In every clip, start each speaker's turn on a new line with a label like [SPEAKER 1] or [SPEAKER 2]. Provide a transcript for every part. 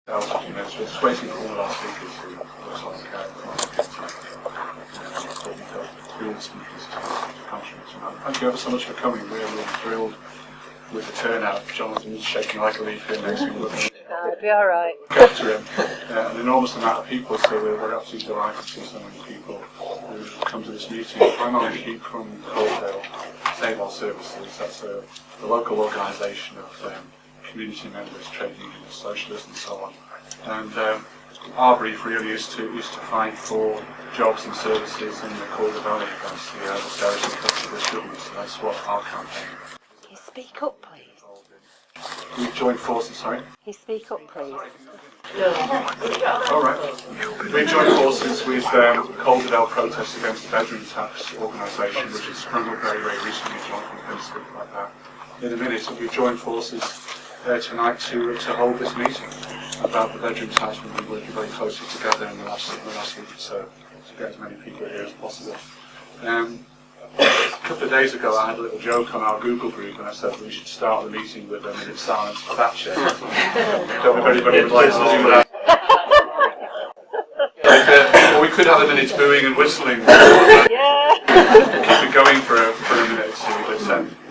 [SPEAKER 1] So it's waiting for all of our speakers who looks like field speakers to contribute tonight. Thank you ever so much for coming. We're really thrilled with the turnout. Jonathan's shaking like a leaf here next to me.
[SPEAKER 2] It'll be all right.
[SPEAKER 1] After him, an enormous amount of people, so we're absolutely delighted to see so many people who come to this meeting. I'm on a sheet from Calderdale Save Our Services. That's the local organisation of community members, trade unions, socialists and so on. And our brief really is to fight for jobs and services in the Calderdale Valley against the austerity cuts of this government. So that's what our campaign is.
[SPEAKER 2] Can you speak up, please?
[SPEAKER 1] We've joined forces, sorry?
[SPEAKER 2] Can you speak up, please?
[SPEAKER 1] All right. We've joined forces with Calderdale Protests Against the Bedroom Tax organisation, which has sprung up very, very recently. Jonathan's going to speak like that in a minute. So we've joined forces tonight to hold this meeting about the bedroom tax. We've been working very closely together in the last week or so to get as many people here as possible. A couple of days ago I had a little joke on our Google group and I said we should start the meeting with a minute silence for Thatcher. I don't know if anybody would like to do that. Or we could have a minute's booing and whistling. Keep it going for a minute or two. But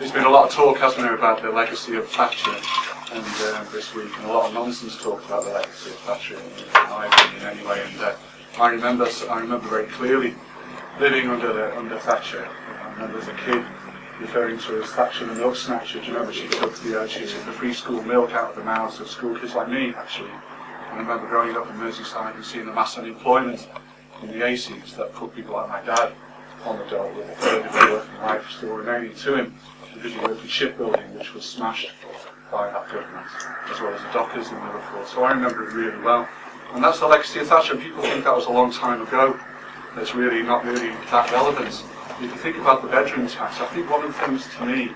[SPEAKER 1] there's been a lot of talk, hasn't there, about the legacy of Thatcher and this week, and a lot of nonsense talk about the legacy of Thatcher, in my opinion anyway. And I remember very clearly living under Thatcher. I remember as a kid referring to her as Thatcher the milk snatcher. Do you remember she took the free school milk out of the mouths of school kids like me, actually. And I remember growing up in Merseyside and seeing the mass unemployment in the 80s that put people like my dad on the dole with a third of his working life still remaining to him, because he worked in shipbuilding, which was smashed by that government, as well as the dockers in Liverpool. So I remember it really well. And that's the legacy of Thatcher. People think that was a long time ago. It's really not really that relevant. If you think about the bedroom tax, I think one of the things to me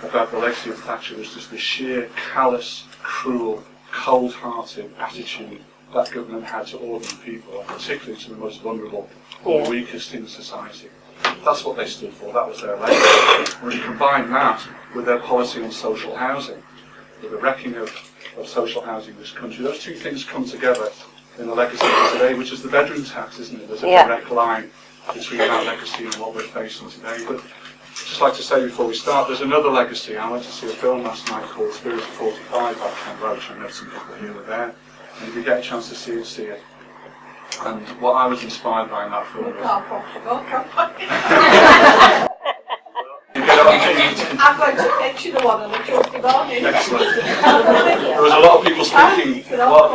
[SPEAKER 1] about the legacy of Thatcher was just the sheer callous, cruel, cold-hearted attitude that government had to ordinary people, and particularly to the most vulnerable or the weakest in society. That's what they stood for. That was their legacy. When you combine that with their policy on social housing, with the wrecking of social housing in this country, those two things come together in the legacy of today, which is the bedroom tax, isn't it? There's a direct line between that legacy and what we're facing today. But I'd just like to say before we start, there's another legacy. I went to see a film last night called Spirit of 45 by Ken Roach. I know some people here were there. And if you get a chance to see it, see it. And what I was inspired by in that film
[SPEAKER 3] I'm going to picture the one on the Tuesday morning.
[SPEAKER 1] Excellent. There was a lot of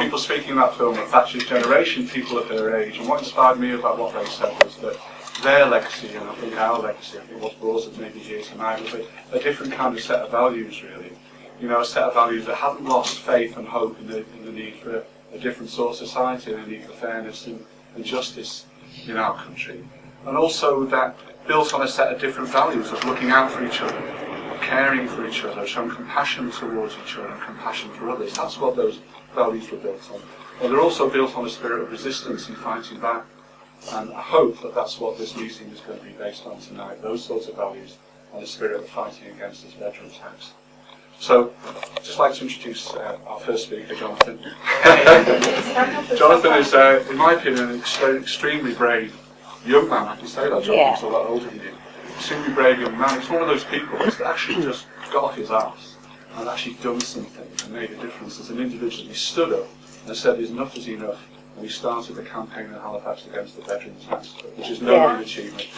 [SPEAKER 1] people speaking in that film of Thatcher's generation, people of her age, and what inspired me about what they said was that their legacy, and I think our legacy, I think what's brought us maybe here tonight, was a different kind of set of values, really. You know, a set of values that hadn't lost faith and hope in the need for a different sort of society, and the need for fairness and justice in our country. And also that built on a set of different values of looking out for each other, of caring for each other, showing compassion towards each other and compassion for others. That's what those values were built on. And they're also built on a spirit of resistance and fighting back. And I hope that that's what this meeting is going to be based on tonight, those sorts of values and the spirit of fighting against this bedroom tax. So, I'd just like to introduce our first speaker, Jonathan. Jonathan is, in my opinion, an extremely brave young man. I can say that, Jonathan, he's a lot older than you. Extremely brave young man. He's one of those people that's actually just got off his arse and actually done something and made a difference as an individual. He stood up and said enough is enough, and we started the campaign in Halifax against the bedroom tax, which is no mean achievement.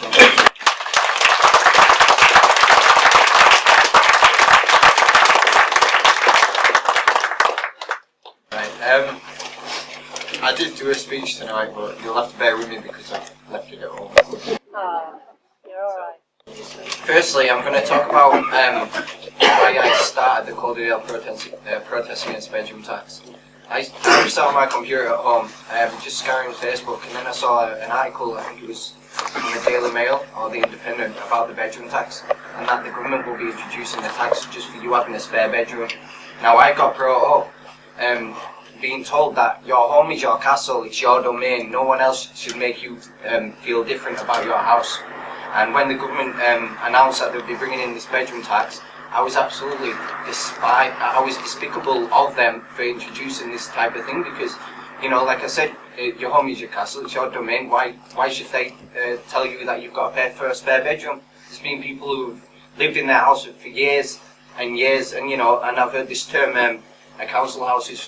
[SPEAKER 4] I did do a speech tonight, but you'll have to bear with me because I've left it at home.
[SPEAKER 2] You're alright.
[SPEAKER 4] Firstly, I'm going to talk about why I started the Calderdale protest against bedroom tax. I sat on my computer at home, just scouring Facebook, and then I saw an article, I think it was in the Daily Mail or the Independent, about the bedroom tax, and that the government will be introducing a tax just for you having a spare bedroom. Now I got brought up being told that your home is your castle, it's your domain, no one else should make you feel different about your house. And when the government announced that they'd be bringing in this bedroom tax, I was absolutely I was despicable of them for introducing this type of thing because, you know, like I said, your home is your castle, it's your domain. Why should they tell you that you've got to pay for a spare bedroom? There's been people who've lived in their house for years and years, and you know, and I've heard this term, a council house is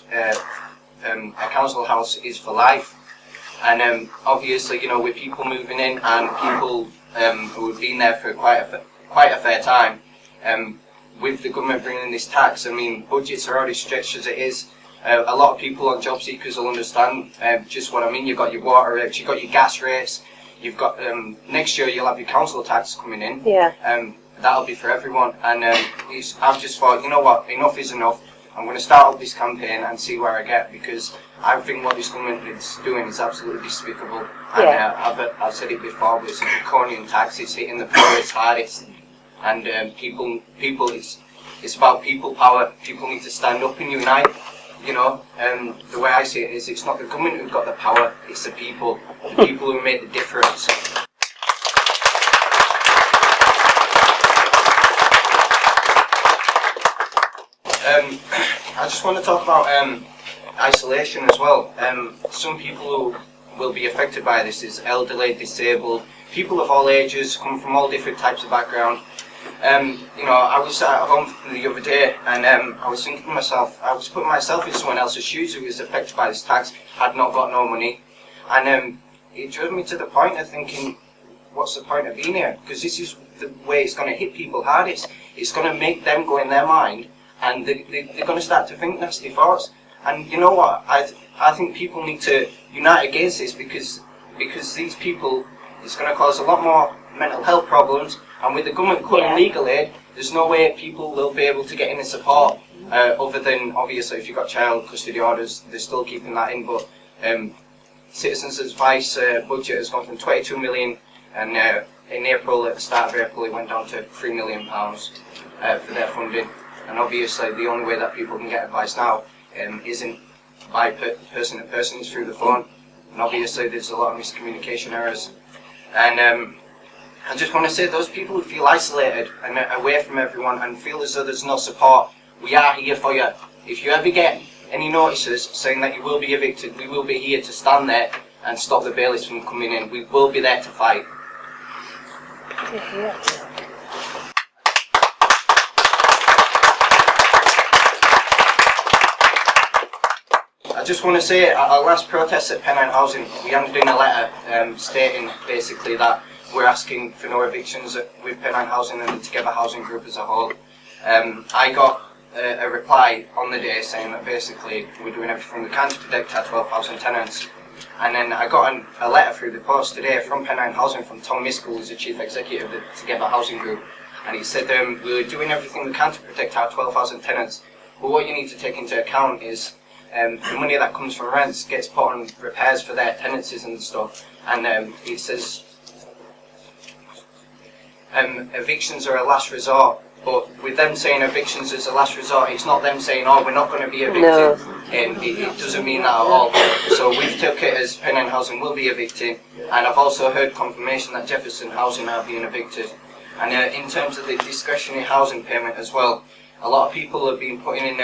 [SPEAKER 4] for life. And obviously, you know, with people moving in and people who have been there for quite a fair time, with the government bringing in this tax, I mean, budgets are already stretched as it is. A lot of people on job seekers will understand just what I mean. You've got your water rates, you've got your gas rates, you've got next year you'll have your council tax coming in.
[SPEAKER 2] Yeah.
[SPEAKER 4] That'll be for everyone. And I've just thought, you know what, enough is enough. I'm going to start up this campaign and see where I get, because I think what this government is doing is absolutely despicable. And I've said it before, but it's a draconian tax. It's hitting the poorest hardest. And people, it's about people power. People need to stand up and unite. You know, the way I see it is, it's not the government who've got the power, it's the people who make the difference. I just want to talk about isolation as well. Some people who will be affected by this is elderly, disabled, people of all ages, come from all different types of background. You know, I was at home the other day and I was thinking to myself, I was putting myself in someone else's shoes who was affected by this tax, had not got no money, and it drove me to the point of thinking, what's the point of being here? Because this is the way it's going to hit people hardest. It's going to make them go in their mind, and they're going to start to think nasty thoughts. And you know what? I think people need to unite against this, because these people, it's going to cause a lot more mental health problems. And with the government cutting legal aid, there's no way people will be able to get any support, other than, obviously, if you've got child custody orders, they're still keeping that in. But Citizens Advice budget has gone from 22 million, and in April, at the start of April, it went down to £3 million for their funding. And obviously, the only way that people can get advice now isn't by person to person, it's through the phone. And obviously, there's a lot of miscommunication errors. And I just want to say, those people who feel isolated and away from everyone and feel as though there's no support, we are here for you. If you ever get any notices saying that you will be evicted, we will be here to stand there and stop the bailiffs from coming in. We will be there to fight.
[SPEAKER 2] Yeah.
[SPEAKER 4] I just want to say, at our last protest at Pennine Housing, we handed in a letter stating basically that we're asking for no evictions with Pennine Housing and the Together Housing Group as a whole. I got a reply on the day saying that basically we're doing everything we can to protect our 12,000 tenants. And then I got a letter through the post today from Pennine Housing, from Tom Miskell, who's the Chief Executive of the Together Housing Group. And he said we're doing everything we can to protect our 12,000 tenants. But what you need to take into account is the money that comes from rents gets put on repairs for their tenancies and stuff. And he says evictions are a last resort, but with them saying evictions is a last resort, it's not them saying, oh, we're not going to be evicted.
[SPEAKER 2] No.
[SPEAKER 4] It doesn't mean that at all. So we've took it as Pennine Housing will be evicting, and I've also heard confirmation that Jefferson Housing are being evicted. And in terms of the discretionary housing payment as well, a lot of people have been putting in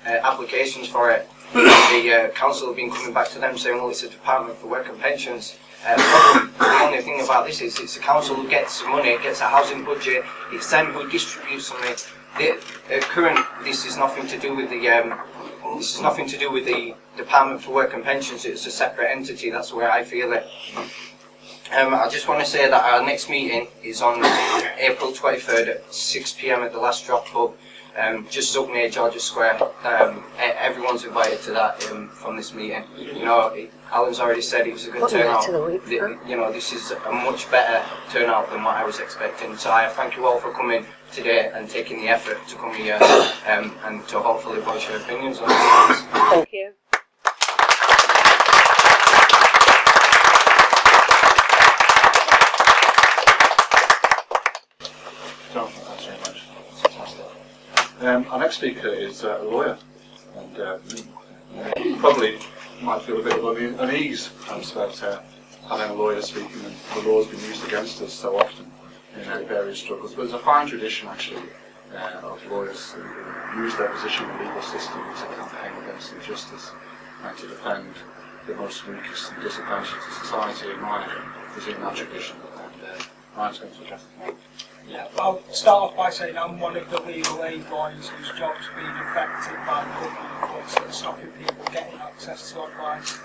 [SPEAKER 4] applications for it. The council have been coming back to them saying, well, it's a Department for Work and Pensions. The only thing about this is it's the council who gets money, gets a housing budget, it's them who distributes money. This is nothing to do with the Department for Work and Pensions. It's a separate entity. That's where I feel it. I just want to say that our next meeting is on April 23rd at 6 PM at the Last Drop Pub, just up near Georgia Square. Everyone's invited to that from this meeting. You know, Alan's already said it was a good turnout. You know, this is a much better turnout than what I was expecting. So I thank you all for coming today and taking the effort to come here and to hopefully voice your opinions on this.
[SPEAKER 2] Thank you.
[SPEAKER 1] Jonathan, thanks very much. That's fantastic. Our next speaker is a lawyer, and probably might feel a bit of unease about having a lawyer speaking, and the law's been used against us so often in various struggles. But there's a fine tradition actually of lawyers who use their position in the legal system to campaign against injustice and to defend the most weakest and disadvantaged of society. And mine is in that tradition, and mine's going to address it.
[SPEAKER 5] Yeah, I'll start off by saying I'm one of the legal aid lawyers whose job's been affected by government cuts that are stopping people getting access to advice.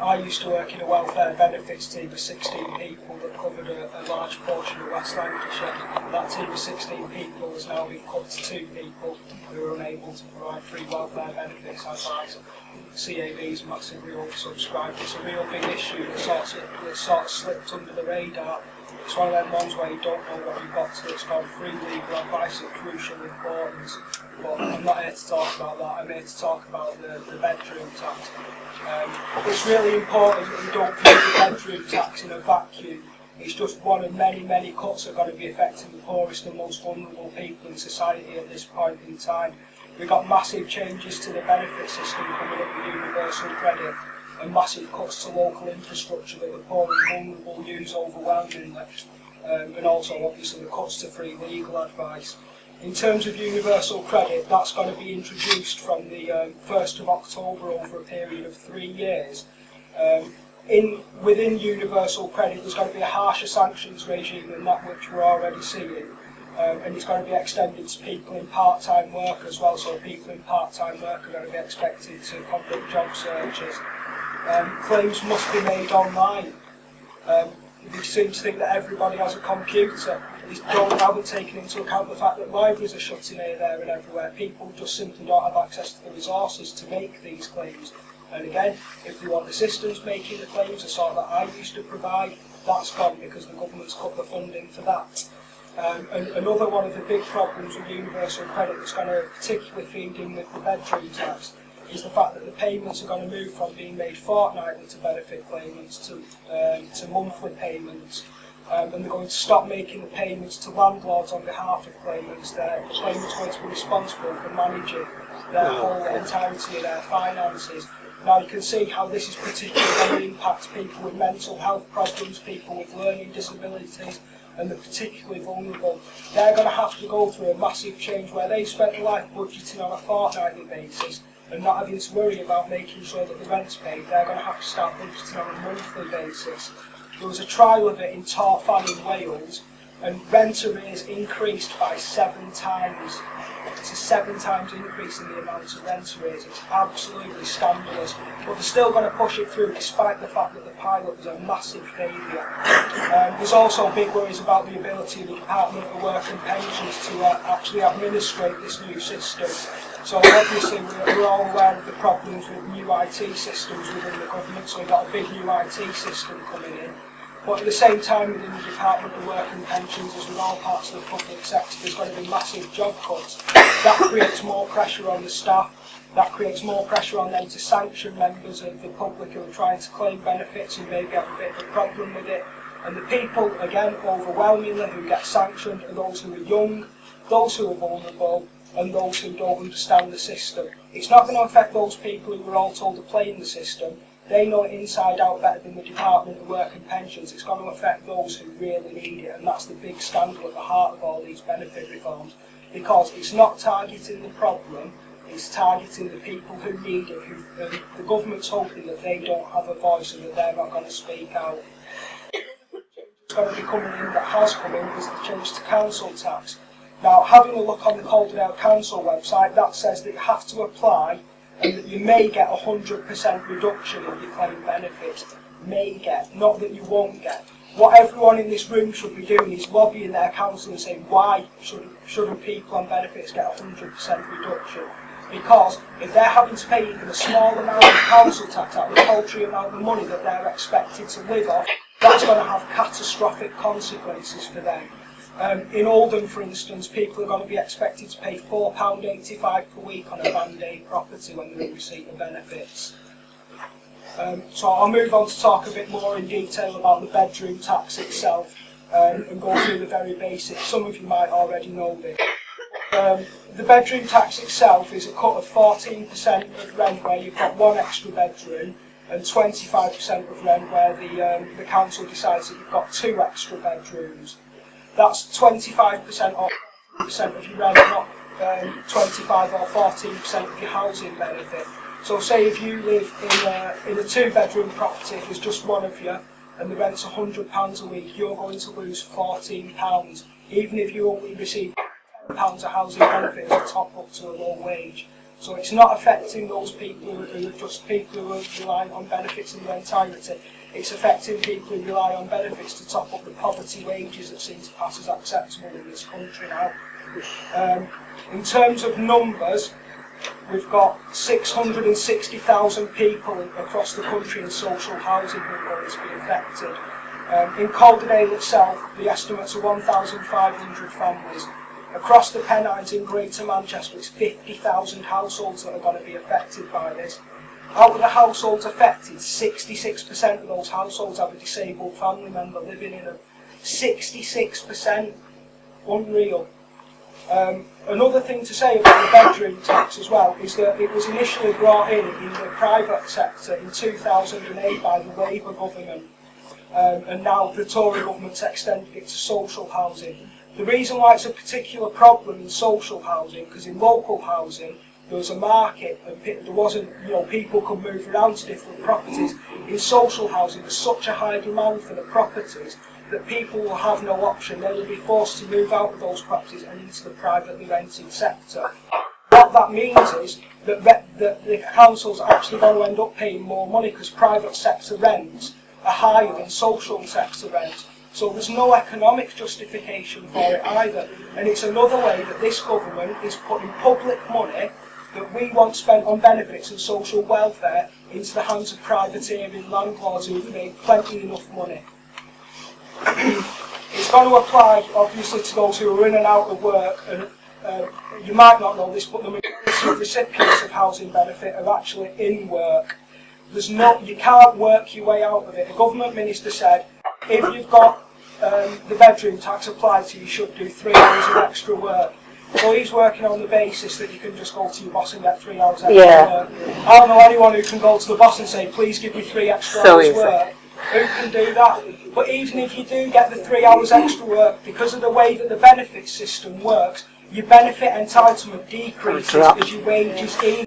[SPEAKER 5] I used to work in a welfare benefits team of 16 people that covered a large portion of West Lancashire. That team of 16 people has now been cut to 2 people who are unable to provide free welfare benefits advice. CAB is massively oversubscribed. It's a real big issue that sort of slipped under the radar. It's one of them ones where you don't know what you've got to. It's called free legal advice of crucial importance. But I'm not here to talk about that. I'm here to talk about the bedroom tax. It's really important that we don't view the bedroom tax in a vacuum. It's just one of many, many cuts that are going to be affecting the poorest and most vulnerable people in society at this point in time. We've got massive changes to the benefit system coming up with universal credit, and massive cuts to local infrastructure that the poor and vulnerable use overwhelmingly, and also obviously the cuts to free legal advice. In terms of universal credit, that's going to be introduced from the 1st of October over a period of 3 years. Within universal credit, there's going to be a harsher sanctions regime than that which we're already seeing, and it's going to be extended to people in part-time work as well, so people in part-time work are going to be expected to conduct job searches. Claims must be made online. We seem to think that everybody has a computer. We haven't taken into account the fact that libraries are shutting here, there and everywhere. People just simply don't have access to the resources to make these claims. And again, if they want assistance making the claims, the sort that I used to provide, that's gone because the government's cut the funding for that. And another one of the big problems with universal credit that's going to particularly feed in with the bedroom tax is the fact that the payments are going to move from being made fortnightly to benefit claimants to monthly payments. And they're going to stop making the payments to landlords on behalf of claimants. The claimants are going to be responsible for managing their whole entirety of their finances. Now you can see how this is particularly going to impact people with mental health problems, people with learning disabilities, and the particularly vulnerable. They're going to have to go through a massive change where they spent their life budgeting on a fortnightly basis and not having to worry about making sure that the rent's paid. They're going to have to start budgeting on a monthly basis. There was a trial of it in Torfan in Wales, and rent arrears increased by 7 times. It's a 7 times increase in the amount of rent arrears. It's absolutely scandalous. But they're still going to push it through despite the fact that the pilot was a massive failure. There's also big worries about the ability of the Department of Work and Pensions to actually administrate this new system. So obviously we're all aware of the problems with new IT systems within the government, so we've got a big new IT system coming in. But at the same time, within the Department of Work and Pensions, as with all parts of the public sector, there's going to be massive job cuts. That creates more pressure on the staff. That creates more pressure on them to sanction members of the public who are trying to claim benefits and maybe have a bit of a problem with it. And the people, again, overwhelmingly, who get sanctioned are those who are young, those who are vulnerable, and those who don't understand the system. It's not going to affect those people who were all told to play in the system. They know it inside out better than the Department of Work and Pensions. It's going to affect those who really need it, and that's the big scandal at the heart of all these benefit reforms, because it's not targeting the problem, it's targeting the people who need it, the government's hoping that they don't have a voice and that they're not going to speak out. It's going to be coming in, that has come in, is the change to council tax. Now, having a look on the Calderdale Council website, that says that you have to apply and that you may get 100% reduction if you claim benefits. May get, not that you won't get. What everyone in this room should be doing is lobbying their council and saying, why shouldn't people on benefits get 100% reduction? Because if they're having to pay even a small amount of council tax out of the paltry amount of money that they're expected to live off, that's going to have catastrophic consequences for them. In Oldham, for instance, people are going to be expected to pay £4.85 per week on a Band Aid property when they're in receipt of benefits. So I'll move on to talk a bit more in detail about the bedroom tax itself and go through the very basics. Some of you might already know this. The bedroom tax itself is a cut of 14% of rent where you've got 1 extra bedroom, and 25% of rent where the council decides that you've got 2 extra bedrooms. That's 25% off 50% of your rent, not 25 or 14% of your housing benefit. So say if you live in a 2-bedroom property, if there's just one of you, and the rent's £100 a week, you're going to lose £14, even if you only receive £10 of housing benefit as a top up to a low wage. So it's not affecting those people who are just people who are relying on benefits in their entirety. It's affecting people who rely on benefits to top up the poverty wages that seem to pass as acceptable in this country now. In terms of numbers, we've got 660,000 people across the country in social housing who are going to be affected. In Calderdale itself, the estimates are 1,500 families. Across the Pennines in Greater Manchester, it's 50,000 households that are going to be affected by this. Out of the households affected, 66% of those households have a disabled family member living in them. 66%. Unreal. Another thing to say about the bedroom tax as well is that it was initially brought in the private sector in 2008 by the Labour government, and now the Tory government's extended it to social housing. The reason why it's a particular problem in social housing, because in local housing there was a market and there wasn't, people could move around to different properties. In social housing there's such a high demand for the properties that people will have no option. They will be forced to move out of those properties and into the privately rented sector. What that means is that the councils are actually going to end up paying more money because private sector rents are higher than social sector rents. So there's no economic justification for it either. And it's another way that this government is putting public money that we want spent on benefits and social welfare into the hands of privateering landlords who have made plenty enough money. It's going to apply obviously to those who are in and out of work, and you might not know this, but the majority of recipients of housing benefit are actually in work. You can't work your way out of it. A government minister said if you've got the bedroom tax applied to you, you should do 3 hours of extra work. So he's working on the basis that you can just go to your boss and get 3 hours extra work. I don't know anyone who can go to the boss and say, please give me 3 extra hours work. Who can do that? But even if you do get the 3 hours extra work, because of the way that the benefit system works, your benefit entitlement decreases as your wages increase.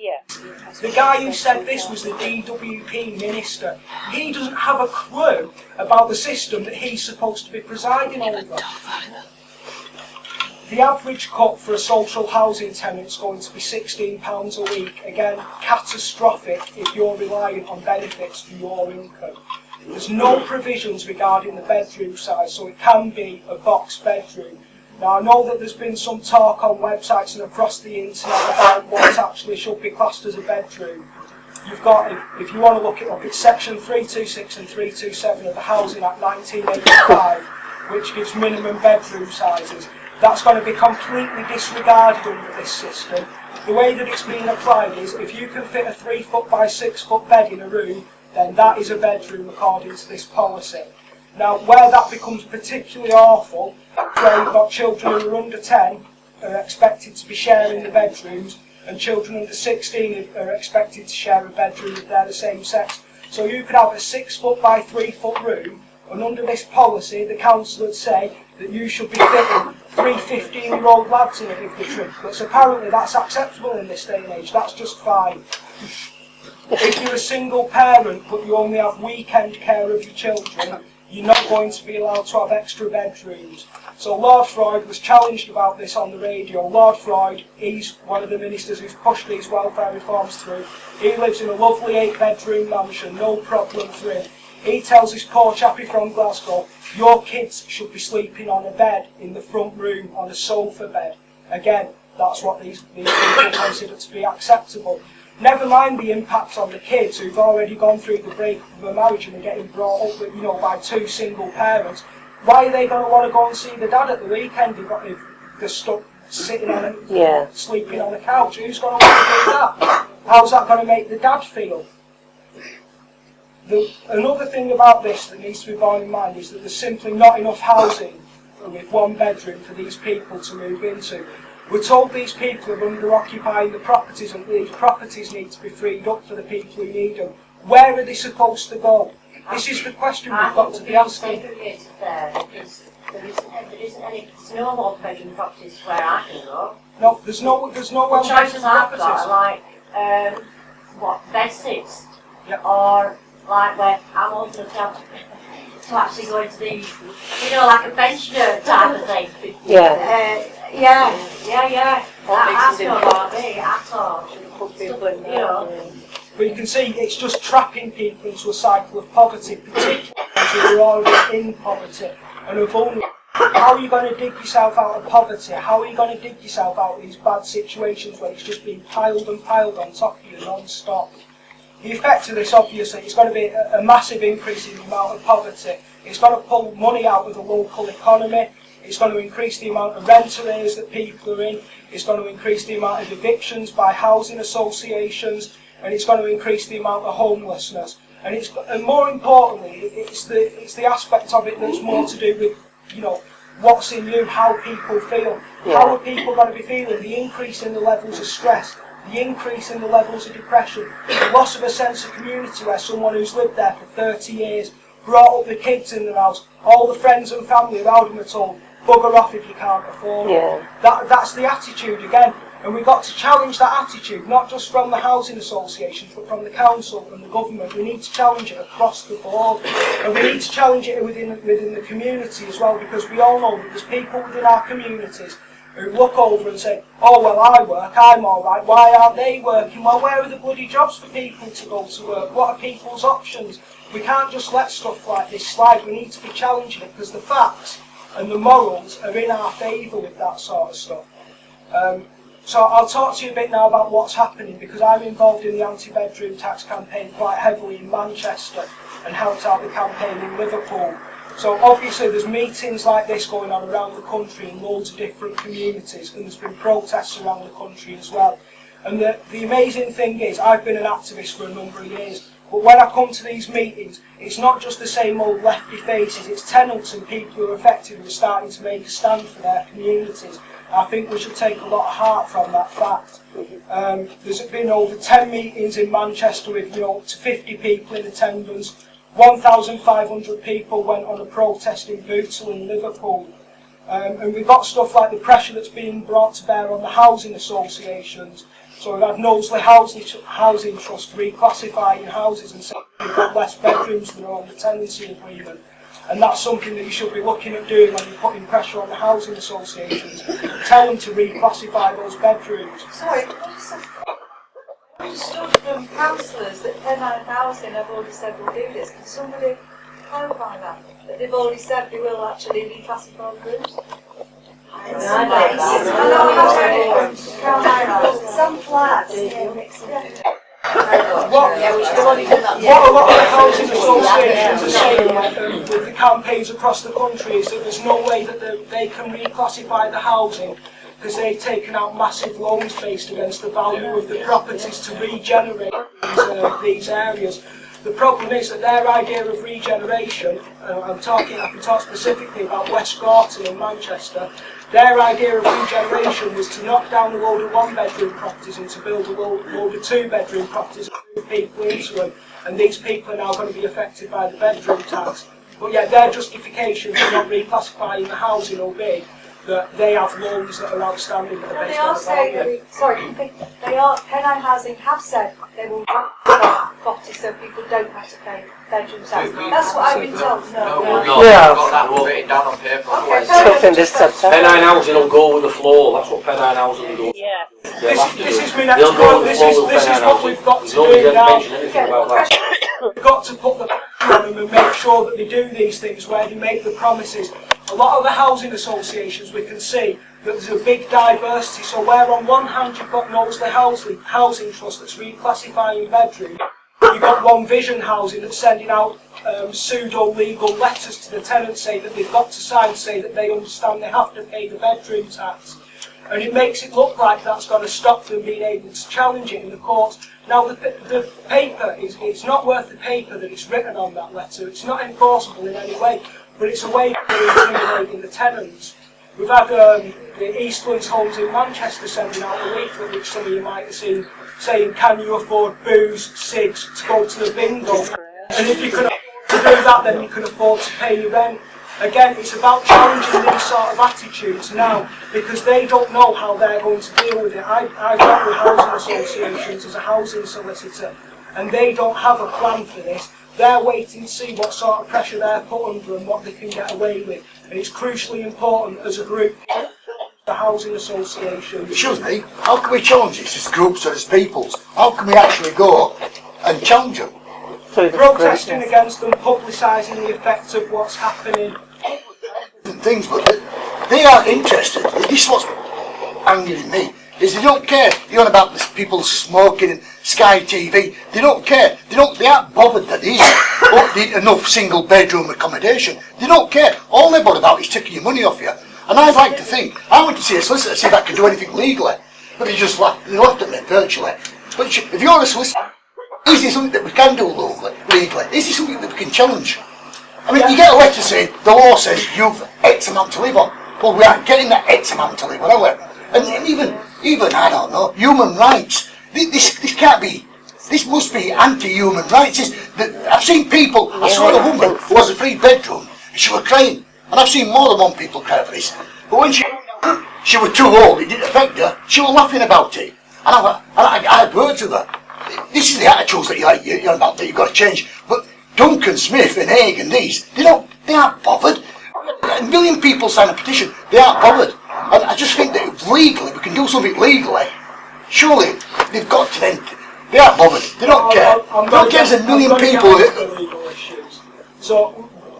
[SPEAKER 5] The guy who said this was the DWP minister. He doesn't have a clue about the system that he's supposed to be presiding over. The average cut for a social housing tenant is going to be £16 a week. Again, catastrophic if you're relying on benefits for your income. There's no provisions regarding the bedroom size, so it can be a box bedroom. Now, I know that there's been some talk on websites and across the internet about what actually should be classed as a bedroom. You've got, if you want to look it up, it's section 326 and 327 of the Housing Act 1985, which gives minimum bedroom sizes. That's going to be completely disregarded under this system. The way that it's being applied is, if you can fit a 3 foot by 6 foot bed in a room, then that is a bedroom according to this policy. Now, where that becomes particularly awful, where you've got children who are under 10 are expected to be sharing the bedrooms, and children under 16 are expected to share a bedroom if they're the same sex. So you could have a 6 foot by 3 foot room, and under this policy, the council would say that you should be fitting 3 15-year-old lads in it if they're triplets. Apparently that's acceptable in this day and age, that's just fine. If you're a single parent but you only have weekend care of your children, you're not going to be allowed to have extra bedrooms. So Lord Freud was challenged about this on the radio. Lord Freud, he's one of the ministers who's pushed these welfare reforms through. He lives in a lovely 8-bedroom mansion, no problem for him. He tells this poor chappie from Glasgow, your kids should be sleeping on a bed in the front room, on a sofa bed. Again, that's what these people consider to be acceptable. Never mind the impact on the kids who've already gone through the breakup of a marriage and are getting brought up with, by 2 single parents. Why are they going to want to go and see the dad at the weekend if they're stuck sitting on sleeping on a couch? Who's going to want to do that? How's that going to make the dad feel? Another thing about this that needs to be borne in mind is that there's simply not enough housing with 1 bedroom for these people to move into. We're told these people are under-occupying the properties and these properties need to be freed up for the people who need them. Where are they supposed to go? This is the question we've got to be asking.
[SPEAKER 2] Segregated there is
[SPEAKER 3] There isn't any, there's no more bedroom properties where I can go.
[SPEAKER 5] No, there's no
[SPEAKER 3] The
[SPEAKER 5] well
[SPEAKER 3] choices I've got
[SPEAKER 5] properties.
[SPEAKER 3] are like, bed sits,
[SPEAKER 5] Yep.
[SPEAKER 3] or like where I'm old enough to actually go into the, like a pensioner type of thing.
[SPEAKER 2] Yeah.
[SPEAKER 3] Yeah. That's not about me at all.
[SPEAKER 2] Put people in there.
[SPEAKER 3] You know.
[SPEAKER 5] But you can see it's just trapping people into a cycle of poverty, particularly those who are already in poverty and are vulnerable. How are you going to dig yourself out of poverty? How are you going to dig yourself out of these bad situations where it's just being piled and piled on top of you non-stop? The effect of this, obviously, is going to be a massive increase in the amount of poverty. It's going to pull money out of the local economy. It's going to increase the amount of rent arrears that people are in. It's going to increase the amount of evictions by housing associations. And it's going to increase the amount of homelessness. And more importantly, it's the aspect of it that's more to do with, what's in you, how people feel.
[SPEAKER 2] Yeah.
[SPEAKER 5] How are people going to be feeling? The increase in the levels of stress, the increase in the levels of depression, the loss of a sense of community where someone who's lived there for 30 years, brought up the kids in their house, all the friends and family around them are told, bugger off if you can't afford it.
[SPEAKER 2] Yeah.
[SPEAKER 5] That's the attitude again. And we've got to challenge that attitude, not just from the housing associations, but from the council and the government. We need to challenge it across the board. And we need to challenge it within the community as well, because we all know that there's people within our communities who look over and say, oh, well, I work, I'm all right, why aren't they working? Well, where are the bloody jobs for people to go to work? What are people's options? We can't just let stuff like this slide. We need to be challenging it, because the facts and the morals are in our favour with that sort of stuff. So I'll talk to you a bit now about what's happening, because I'm involved in the anti-bedroom tax campaign quite heavily in Manchester and helped out the campaign in Liverpool. So obviously there's meetings like this going on around the country in loads of different communities, and there's been protests around the country as well. And the amazing thing is, I've been an activist for a number of years, but when I come to these meetings, it's not just the same old lefty faces, it's tenants and people who are affected who are starting to make a stand for their communities. I think we should take a lot of heart from that fact. There's been over 10 meetings in Manchester with up to 50 people in attendance. 1,500 people went on a protest in Bootle in Liverpool. And we've got stuff like the pressure that's being brought to bear on the housing associations. So we've had Knowsley Housing Trust reclassifying houses and saying we've got less bedrooms than are on the tenancy agreement. And that's something that you should be looking at doing when you're putting pressure on the housing associations. Tell them to reclassify those bedrooms.
[SPEAKER 6] Sorry, I understood from councillors that Pennine Housing have already said we'll do this. Can somebody clarify that? That they've already said they will actually reclassify the rooms? Some flats,
[SPEAKER 5] What a lot of the housing associations are saying with the campaigns across the country is that there's no way that they can reclassify the housing, because they've taken out massive loans based against the value of the properties to regenerate these areas. The problem is that their idea of regeneration, I can talk specifically about West Gorton in Manchester, their idea of regeneration was to knock down a load of one-bedroom properties and to build a load of two-bedroom properties and move people into them. And these people are now going to be affected by the bedroom tax. But yet their justification for not reclassifying the housing will be that they have loans that are outstanding that are based on the value.
[SPEAKER 6] Pennine Housing have said they will reclassify property so people don't have to pay bedroom tax. That's what I've been told.
[SPEAKER 4] We've
[SPEAKER 2] Yeah.
[SPEAKER 4] got that written down on paper.
[SPEAKER 6] Okay,
[SPEAKER 2] Something just said that.
[SPEAKER 7] Pennine Housing will go with the flow. That's what Pennine Housing will do.
[SPEAKER 2] Yes.
[SPEAKER 5] This is my next
[SPEAKER 7] They'll go
[SPEAKER 5] point.
[SPEAKER 7] with
[SPEAKER 5] This
[SPEAKER 7] the flow
[SPEAKER 5] is
[SPEAKER 7] with Pennine
[SPEAKER 5] what
[SPEAKER 7] Housing.
[SPEAKER 5] we've got to
[SPEAKER 7] Nobody
[SPEAKER 5] do
[SPEAKER 7] has
[SPEAKER 5] now.
[SPEAKER 7] mentioned anything about that.
[SPEAKER 5] We've got to put the pressure on them and make sure that they do these things where they make the promises. A lot of the housing associations, we can see that there's a big diversity. So where on one hand you've got Knowsley Housing Trust that's reclassifying bedrooms, you've got One Vision Housing that's sending out pseudo-legal letters to the tenants saying that they've got to sign, say that they understand they have to pay the bedroom tax. And it makes it look like that's going to stop them being able to challenge it in the courts. Now the paper, it's not worth the paper that it's written on, that letter. It's not enforceable in any way, but it's a way of intimidating the tenants. We've had the Eastlands Homes in Manchester sending out a leaflet, which some of you might have seen, saying, can you afford booze, cigs, to go to the bingo? And if you can afford to do that, then you can afford to pay your rent. Again, it's about challenging these sort of attitudes now, because they don't know how they're going to deal with it. I've worked with housing associations as a housing solicitor, and they don't have a plan for this. They're waiting to see what sort of pressure they're put under and what they can get away with. And it's crucially important as a group, the housing association.
[SPEAKER 8] Excuse me, how can we challenge this as groups or as peoples? How can we actually go and challenge them?
[SPEAKER 5] Protesting against them, publicising the effects of what's happening.
[SPEAKER 8] Things, but they aren't interested. This is what's angering me, is they don't care. You're on about this people smoking and Sky TV. They don't care. They aren't bothered that there's enough single bedroom accommodation. They don't care. All they're bothered about is taking your money off you. And I'd like to think, I went to see a solicitor to see if I could do anything legally, but they just laughed at me virtually. But if you're a solicitor, is this something that we can do legally? Is this something that we can challenge? I mean, you get a letter saying, the law says you've X amount to live on. Well, we aren't getting that X amount to live on, are we? And even I don't know, human rights. This can't be, this must be anti-human rights. I've seen people, I saw a woman who has a 3-bedroom, and she was crying. And I've seen more than one people cry for this. But when she was too old, it didn't affect her, she was laughing about it. And I had words with her. This is the attitudes that you're about that you've got to change. But Duncan Smith and Haig and these, they aren't bothered. A million people sign a petition, they aren't bothered. And I just think that if legally, we can do something legally, surely they've got to then, they aren't bothered, they don't care. They don't care there's a million people.
[SPEAKER 5] So,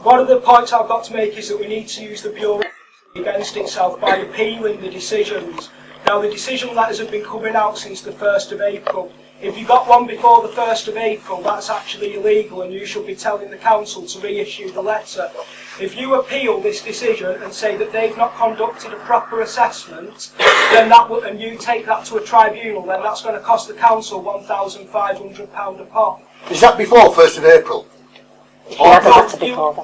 [SPEAKER 5] one of the points I've got to make is that we need to use the bureaucracy against itself by appealing the decisions. Now, the decision letters have been coming out since the 1st of April. If you got one before the 1st of April, that's actually illegal, and you should be telling the council to reissue the letter. If you appeal this decision and say that they've not conducted a proper assessment, then and you take that to a tribunal, then that's going to cost the council £1,500 a pop.
[SPEAKER 8] Is that before 1st of April?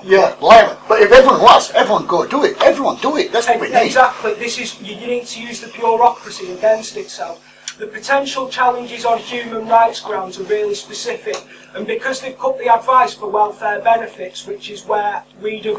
[SPEAKER 8] Yeah, well, but if everyone was, everyone go do it. Everyone do it. That's what we need.
[SPEAKER 5] Exactly. You need to use the bureaucracy against itself. The potential challenges on human rights grounds are really specific, and because they've cut the advice for welfare benefits, which is where we'd have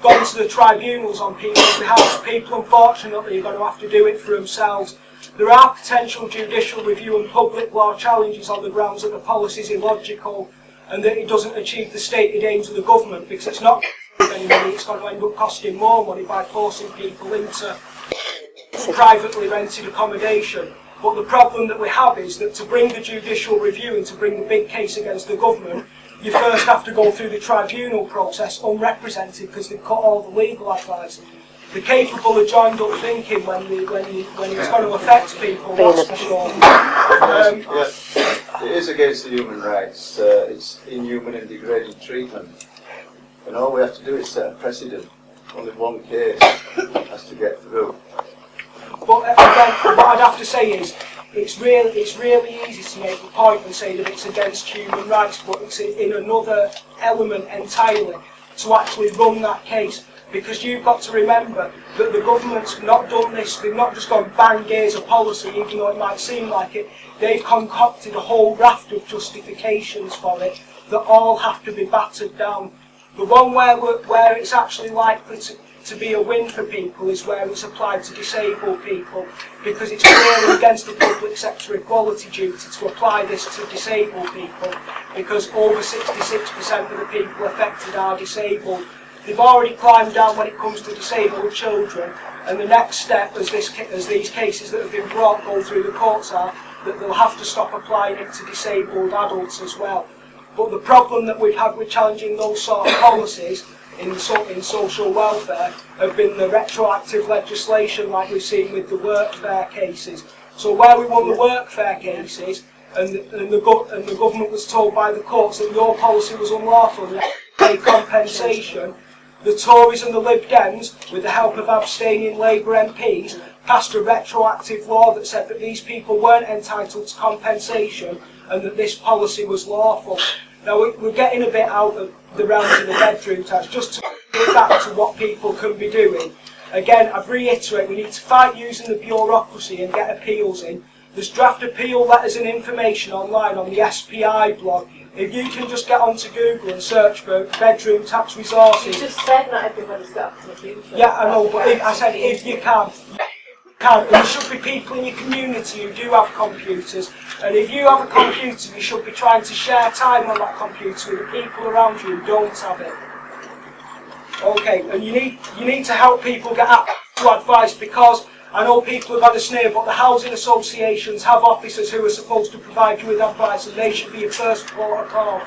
[SPEAKER 5] gone to the tribunals on people's behalf, people unfortunately are going to have to do it for themselves. There are potential judicial review and public law challenges on the grounds that the policy is illogical and that it doesn't achieve the stated aims of the government, because it's not any money, it's going to end up costing more money by forcing people into privately rented accommodation. But the problem that we have is that to bring the judicial review and to bring the big case against the government, you first have to go through the tribunal process unrepresented, because they've cut all the legal advice. They're capable of joined up thinking when it's going to affect people, that's for sure.
[SPEAKER 9] It is against the human rights. It's inhuman and degrading treatment. And all we have to do is set a precedent. Only one case has to get through.
[SPEAKER 5] But again, what I'd have to say is, it's really easy to make the point and say that it's against human rights, but it's in another element entirely to actually run that case. Because you've got to remember that the government's not done this, they've not just gone bang gaze a policy, even though it might seem like it. They've concocted a whole raft of justifications for it that all have to be battered down. The one where it's actually likely to be a win for people is where it's applied to disabled people, because it's clearly against the public sector equality duty to apply this to disabled people, because over 66% of the people affected are disabled. They've already climbed down when it comes to disabled children, and the next step, as these cases that have been brought go through the courts, are that they'll have to stop applying it to disabled adults as well. But the problem that we've had with challenging those sort of policies in social welfare have been the retroactive legislation, like we've seen with the workfare cases. So where we won the workfare cases, and the government was told by the courts that your policy was unlawful and pay compensation, the Tories and the Lib Dems, with the help of abstaining Labour MPs, passed a retroactive law that said that these people weren't entitled to compensation and that this policy was lawful. Now we're getting a bit out of the realms of the bedroom tax, just to get back to what people can be doing. Again, I'd reiterate, we need to fight using the bureaucracy and get appeals in. There's draft appeal letters and information online on the SPI blog. If you can just get onto Google and search for bedroom tax
[SPEAKER 2] You
[SPEAKER 5] resources.
[SPEAKER 2] just said not everybody's got a computer.
[SPEAKER 5] Yeah, I know, but I said if you can. And there should be people in your community who do have computers, and if you have a computer, you should be trying to share time on that computer with the people around you who don't have it. Okay, and you need to help people get access to advice, because I know people have had a sneer, but the housing associations have officers who are supposed to provide you with advice, and they should be your first port of call.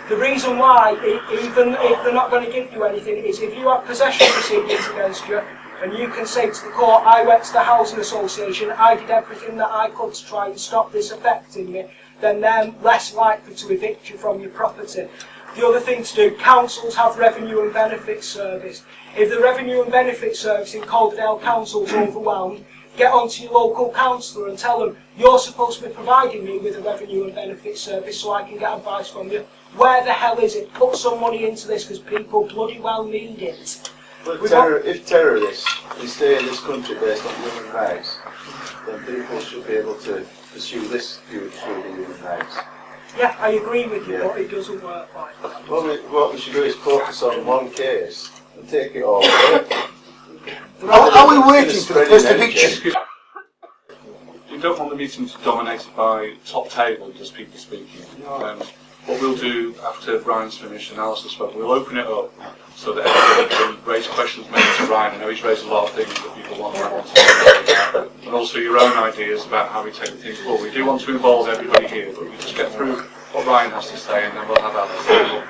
[SPEAKER 5] The reason why, even if they're not going to give you anything, is if you have possession proceedings against you, and you can say to the court, I went to the housing association, I did everything that I could to try and stop this affecting me, then they're less likely to evict you from your property. The other thing to do, councils have revenue and benefits service. If the revenue and benefits service in Calderdale Council is overwhelmed, get onto your local councillor and tell them, you're supposed to be providing me with a revenue and benefits service so I can get advice from you. Where the hell is it? Put some money into this, because people bloody well need it.
[SPEAKER 9] Well, if terrorists stay in this country based on human rights, then people should be able to pursue this through the human rights.
[SPEAKER 5] Yeah, I agree with you,
[SPEAKER 9] Yeah.
[SPEAKER 5] but it doesn't work like that.
[SPEAKER 9] Well, what we should do is focus on one case and take it all away.
[SPEAKER 8] Are we waiting for the first eviction?
[SPEAKER 1] You don't want the meeting to be dominated by top table, just people speaking. What we'll do after Ryan's finished and Alistair's spoken, we'll open it up so that everybody can raise questions maybe to Ryan. I know he's raised a lot of things that people want to know, and also your own ideas about how we take things forward. We do want to involve everybody here, but we just get through what Ryan has to say and then we'll have Alistair.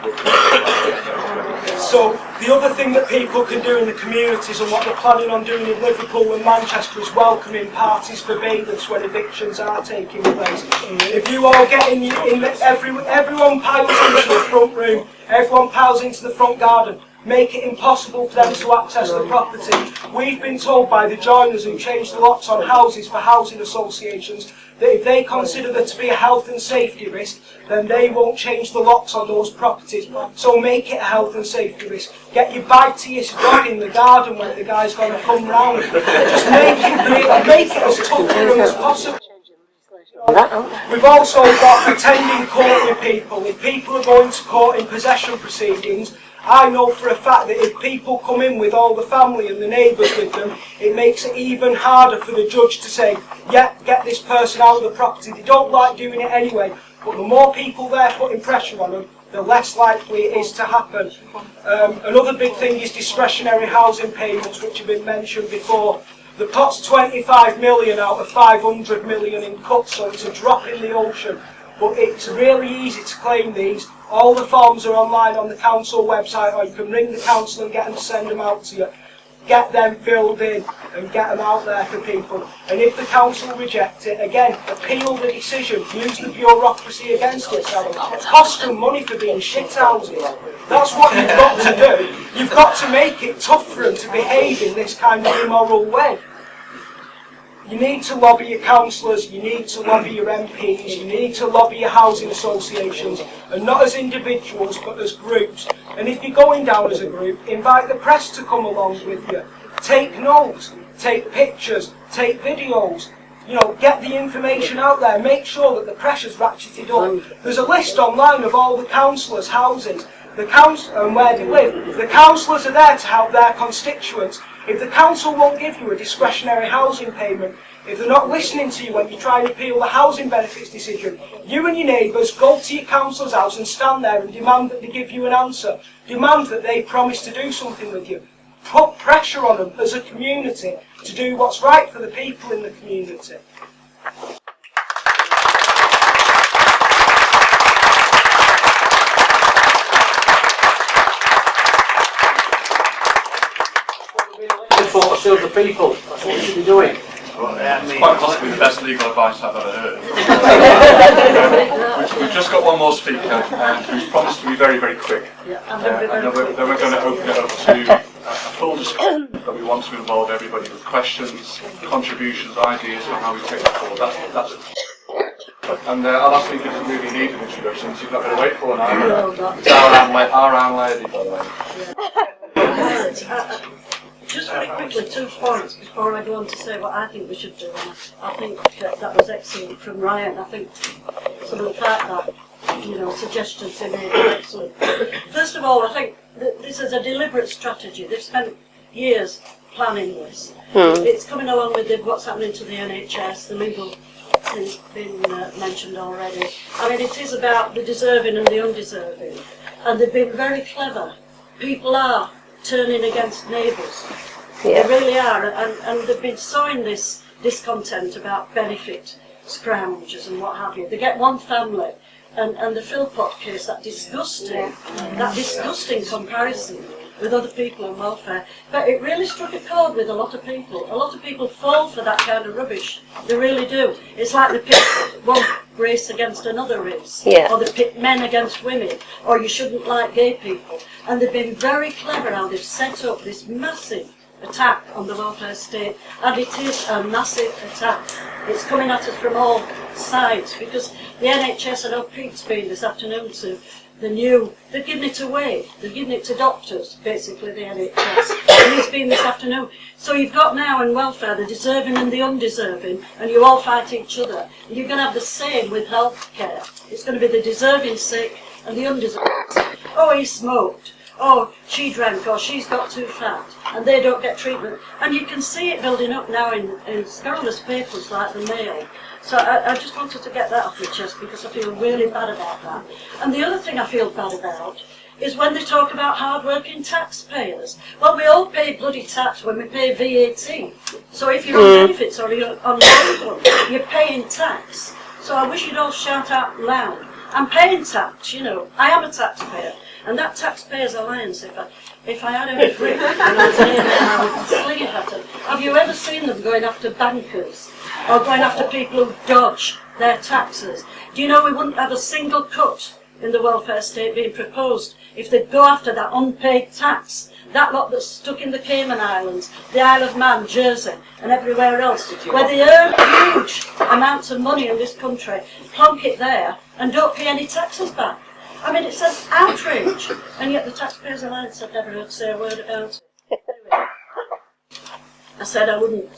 [SPEAKER 5] So the other thing that people can do in the communities, and what they're planning on doing in Liverpool and Manchester, is welcoming parties for bailiffs when evictions are taking place. If you all get everyone piles into the front room, everyone piles into the front garden, make it impossible for them to access the property. We've been told by the joiners who changed the locks on houses for housing associations that if they consider there to be a health and safety risk, then they won't change the locks on those properties. So make it a health and safety risk. Get your bite-to-eat dog in the garden when the guy's going to come round. Just make it as tough for them as possible. We've also got attending court with people. If people are going to court in possession proceedings, I know for a fact that if people come in with all the family and the neighbours with them, it makes it even harder for the judge to say, yeah, get this person out of the property. They don't like doing it anyway, but the more people they're putting pressure on them, the less likely it is to happen. Another big thing is discretionary housing payments, which have been mentioned before. The pot's 25 million out of 500 million in cuts, so it's a drop in the ocean. But it's really easy to claim these. All the forms are online on the council website, or you can ring the council and get them to send them out to you. Get them filled in and get them out there for people. And if the council reject it, again, appeal the decision. Use the bureaucracy against it. Cost them money for being shit houses. That's what you've got to do. You've got to make it tough for them to behave in this kind of immoral way. You need to lobby your councillors, you need to lobby your MPs, you need to lobby your housing associations, and not as individuals but as groups. And if you're going down as a group, invite the press to come along with you. Take notes, take pictures, take videos. You know, get the information out there, make sure that the pressure's ratcheted up. There's a list online of all the councillors' houses, and where they live. The councillors are there to help their constituents. If the council won't give you a discretionary housing payment, if they're not listening to you when you try and appeal the housing benefits decision, you and your neighbours go to your council's house and stand there and demand that they give you an answer. Demand that they promise to do something with you. Put pressure on them as a community to do what's right for the people in the community.
[SPEAKER 7] To serve the people. That's what we should be doing.
[SPEAKER 1] It's quite possibly the best legal advice I've ever heard. We've just got one more speaker who's promised to be very, very quick. And then we're going to open it up to a full discussion, but we want to involve everybody with questions, contributions, ideas on how we take it forward. That's it. And I'll ask you if you didn't really need an introduction, so you're not going to wait for one, are you? It's our Anne Lady, by the way.
[SPEAKER 10] Just very quickly, 2 points before I go on to say what I think we should do. And I think that was excellent from Ryan. I think some of the fact that, you know, suggestions he made were excellent. First of all, I think that this is a deliberate strategy. They've spent years planning this. It's coming along with what's happening to the NHS, the legal things been mentioned already. I mean, it is about the deserving and the undeserving. And they've been very clever. People are turning against neighbours. They really are, and they've been sowing this discontent about benefit scroungers and what have you. They get one family, and the Philpott case, that disgusting comparison with other people on welfare. But it really struck a chord with a lot of people. A lot of people fall for that kind of rubbish. They really do. It's like they pit one race against another race, or they pit men against women, or you shouldn't like gay people. And they've been very clever how they've set up this massive attack on the welfare state, and it is a massive attack. It's coming at us from all sides, because the NHS, I know Pete's been this afternoon to the new, they've given it away, they've given it to doctors, basically, the NHS, and he's been this afternoon. So you've got now in welfare the deserving and the undeserving, and you all fight each other. And you're going to have the same with health care. It's going to be the deserving sick and the undeserving sick. Oh, he smoked. Oh, she drank, or she's got too fat, and they don't get treatment. And you can see it building up now in scurrilous papers like the Mail. So I just wanted to get that off my chest because I feel really bad about that. And the other thing I feel bad about is when they talk about hard-working taxpayers. Well, we all pay bloody tax when we pay VAT. So if you're on benefits or you're on low income, you're paying tax. So I wish you'd all shout out loud. I'm paying tax, you know. I am a taxpayer. And that Taxpayers Alliance, if I had a grip and I was near them, I would sling it at them. Have you ever seen them going after bankers or going after people who dodge their taxes? Do you know we wouldn't have a single cut in the welfare state being proposed if they'd go after that unpaid tax? That lot that's stuck in the Cayman Islands, the Isle of Man, Jersey, and everywhere else, where they earn huge amounts of money in this country, plonk it there, and don't pay any taxes back. I mean, it's an outrage, and yet the Taxpayers Alliance have never heard say a word about it. Anyway, I said I wouldn't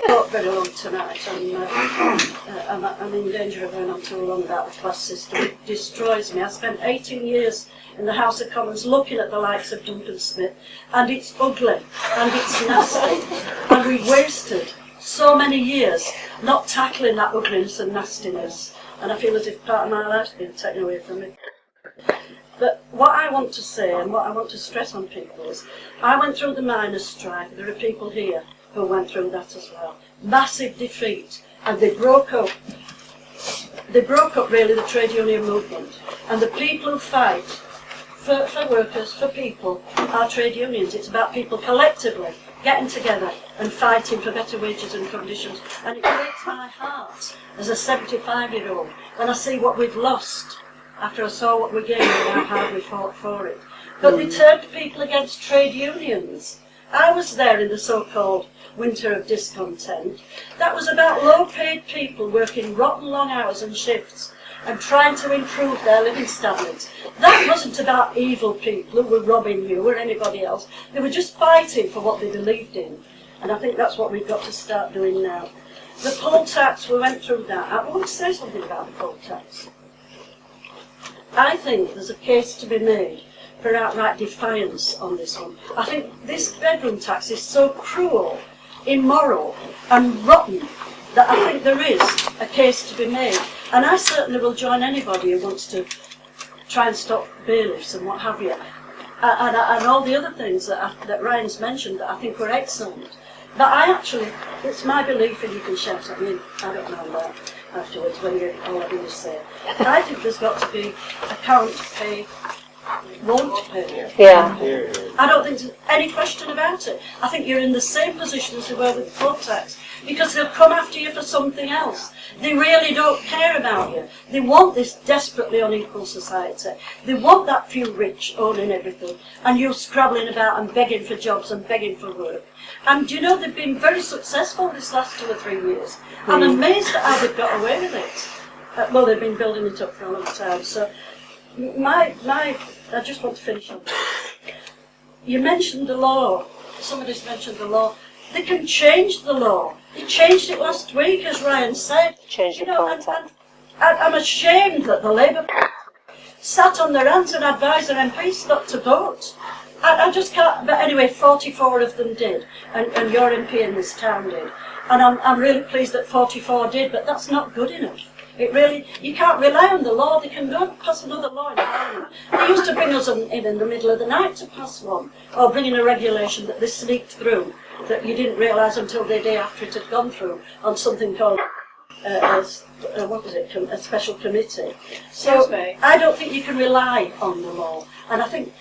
[SPEAKER 10] talk very long tonight, and I'm in danger of going on too long about the class system. It destroys me. I spent 18 years in the House of Commons looking at the likes of Duncan Smith, and it's ugly, and it's nasty, and we wasted so many years not tackling that ugliness and nastiness, and I feel as if part of my life's been taken away from me. But what I want to say and what I want to stress on people is, I went through the miners' strike. There are people here who went through that as well. Massive defeat, and they broke up. They broke up really the trade union movement, and the people who fight for workers, for people, are trade unions. It's about people collectively getting together and fighting for better wages and conditions. And it breaks my heart as a 75-year-old when I see what we've lost after I saw what we gained and how hard we fought for it. But they turned people against trade unions. I was there in the so-called winter of discontent. That was about low-paid people working rotten long hours and shifts and trying to improve their living standards. That wasn't about evil people who were robbing you or anybody else. They were just fighting for what they believed in. And I think that's what we've got to start doing now. The poll tax, we went through that. I want to say something about the poll tax. I think there's a case to be made for outright defiance on this one. I think this bedroom tax is so cruel, immoral and rotten that I think there is a case to be made. And I certainly will join anybody who wants to try and stop bailiffs and what have you. And all the other things that Ryan's mentioned that I think were excellent. But I actually, it's my belief, and you can shout at me, I don't know that afterwards when you all I do is say. I think there's got to be a can't pay, won't pay.
[SPEAKER 11] Yeah.
[SPEAKER 10] I don't think there's any question about it. I think you're in the same position as you were with the poll tax, because they'll come after you for something else. They really don't care about you. They want this desperately unequal society. They want that few rich owning everything, and you scrabbling about and begging for jobs and begging for work. And you know, they've been very successful this last 2 or 3 years. I'm amazed at how they've got away with it. Well, they've been building it up for a long time. So, I just want to finish on this. You mentioned the law somebody's mentioned the law. They can change the law. They changed it last week, as Ryan said.
[SPEAKER 11] Change the poll tax.
[SPEAKER 10] I'm ashamed that the Labour sat on their hands and advised their MPs not to vote. I just can't, but anyway, 44 of them did, and your MP in this town did. And I'm really pleased that 44 did, but that's not good enough. It really, you can't rely on the law. They can go and pass another law in Parliament. They used to bring us in the middle of the night to pass one, or bring in a regulation that they sneaked through, that you didn't realise until the day after it had gone through, on something called what was it? A special committee. So I don't think you can rely on the law, and I think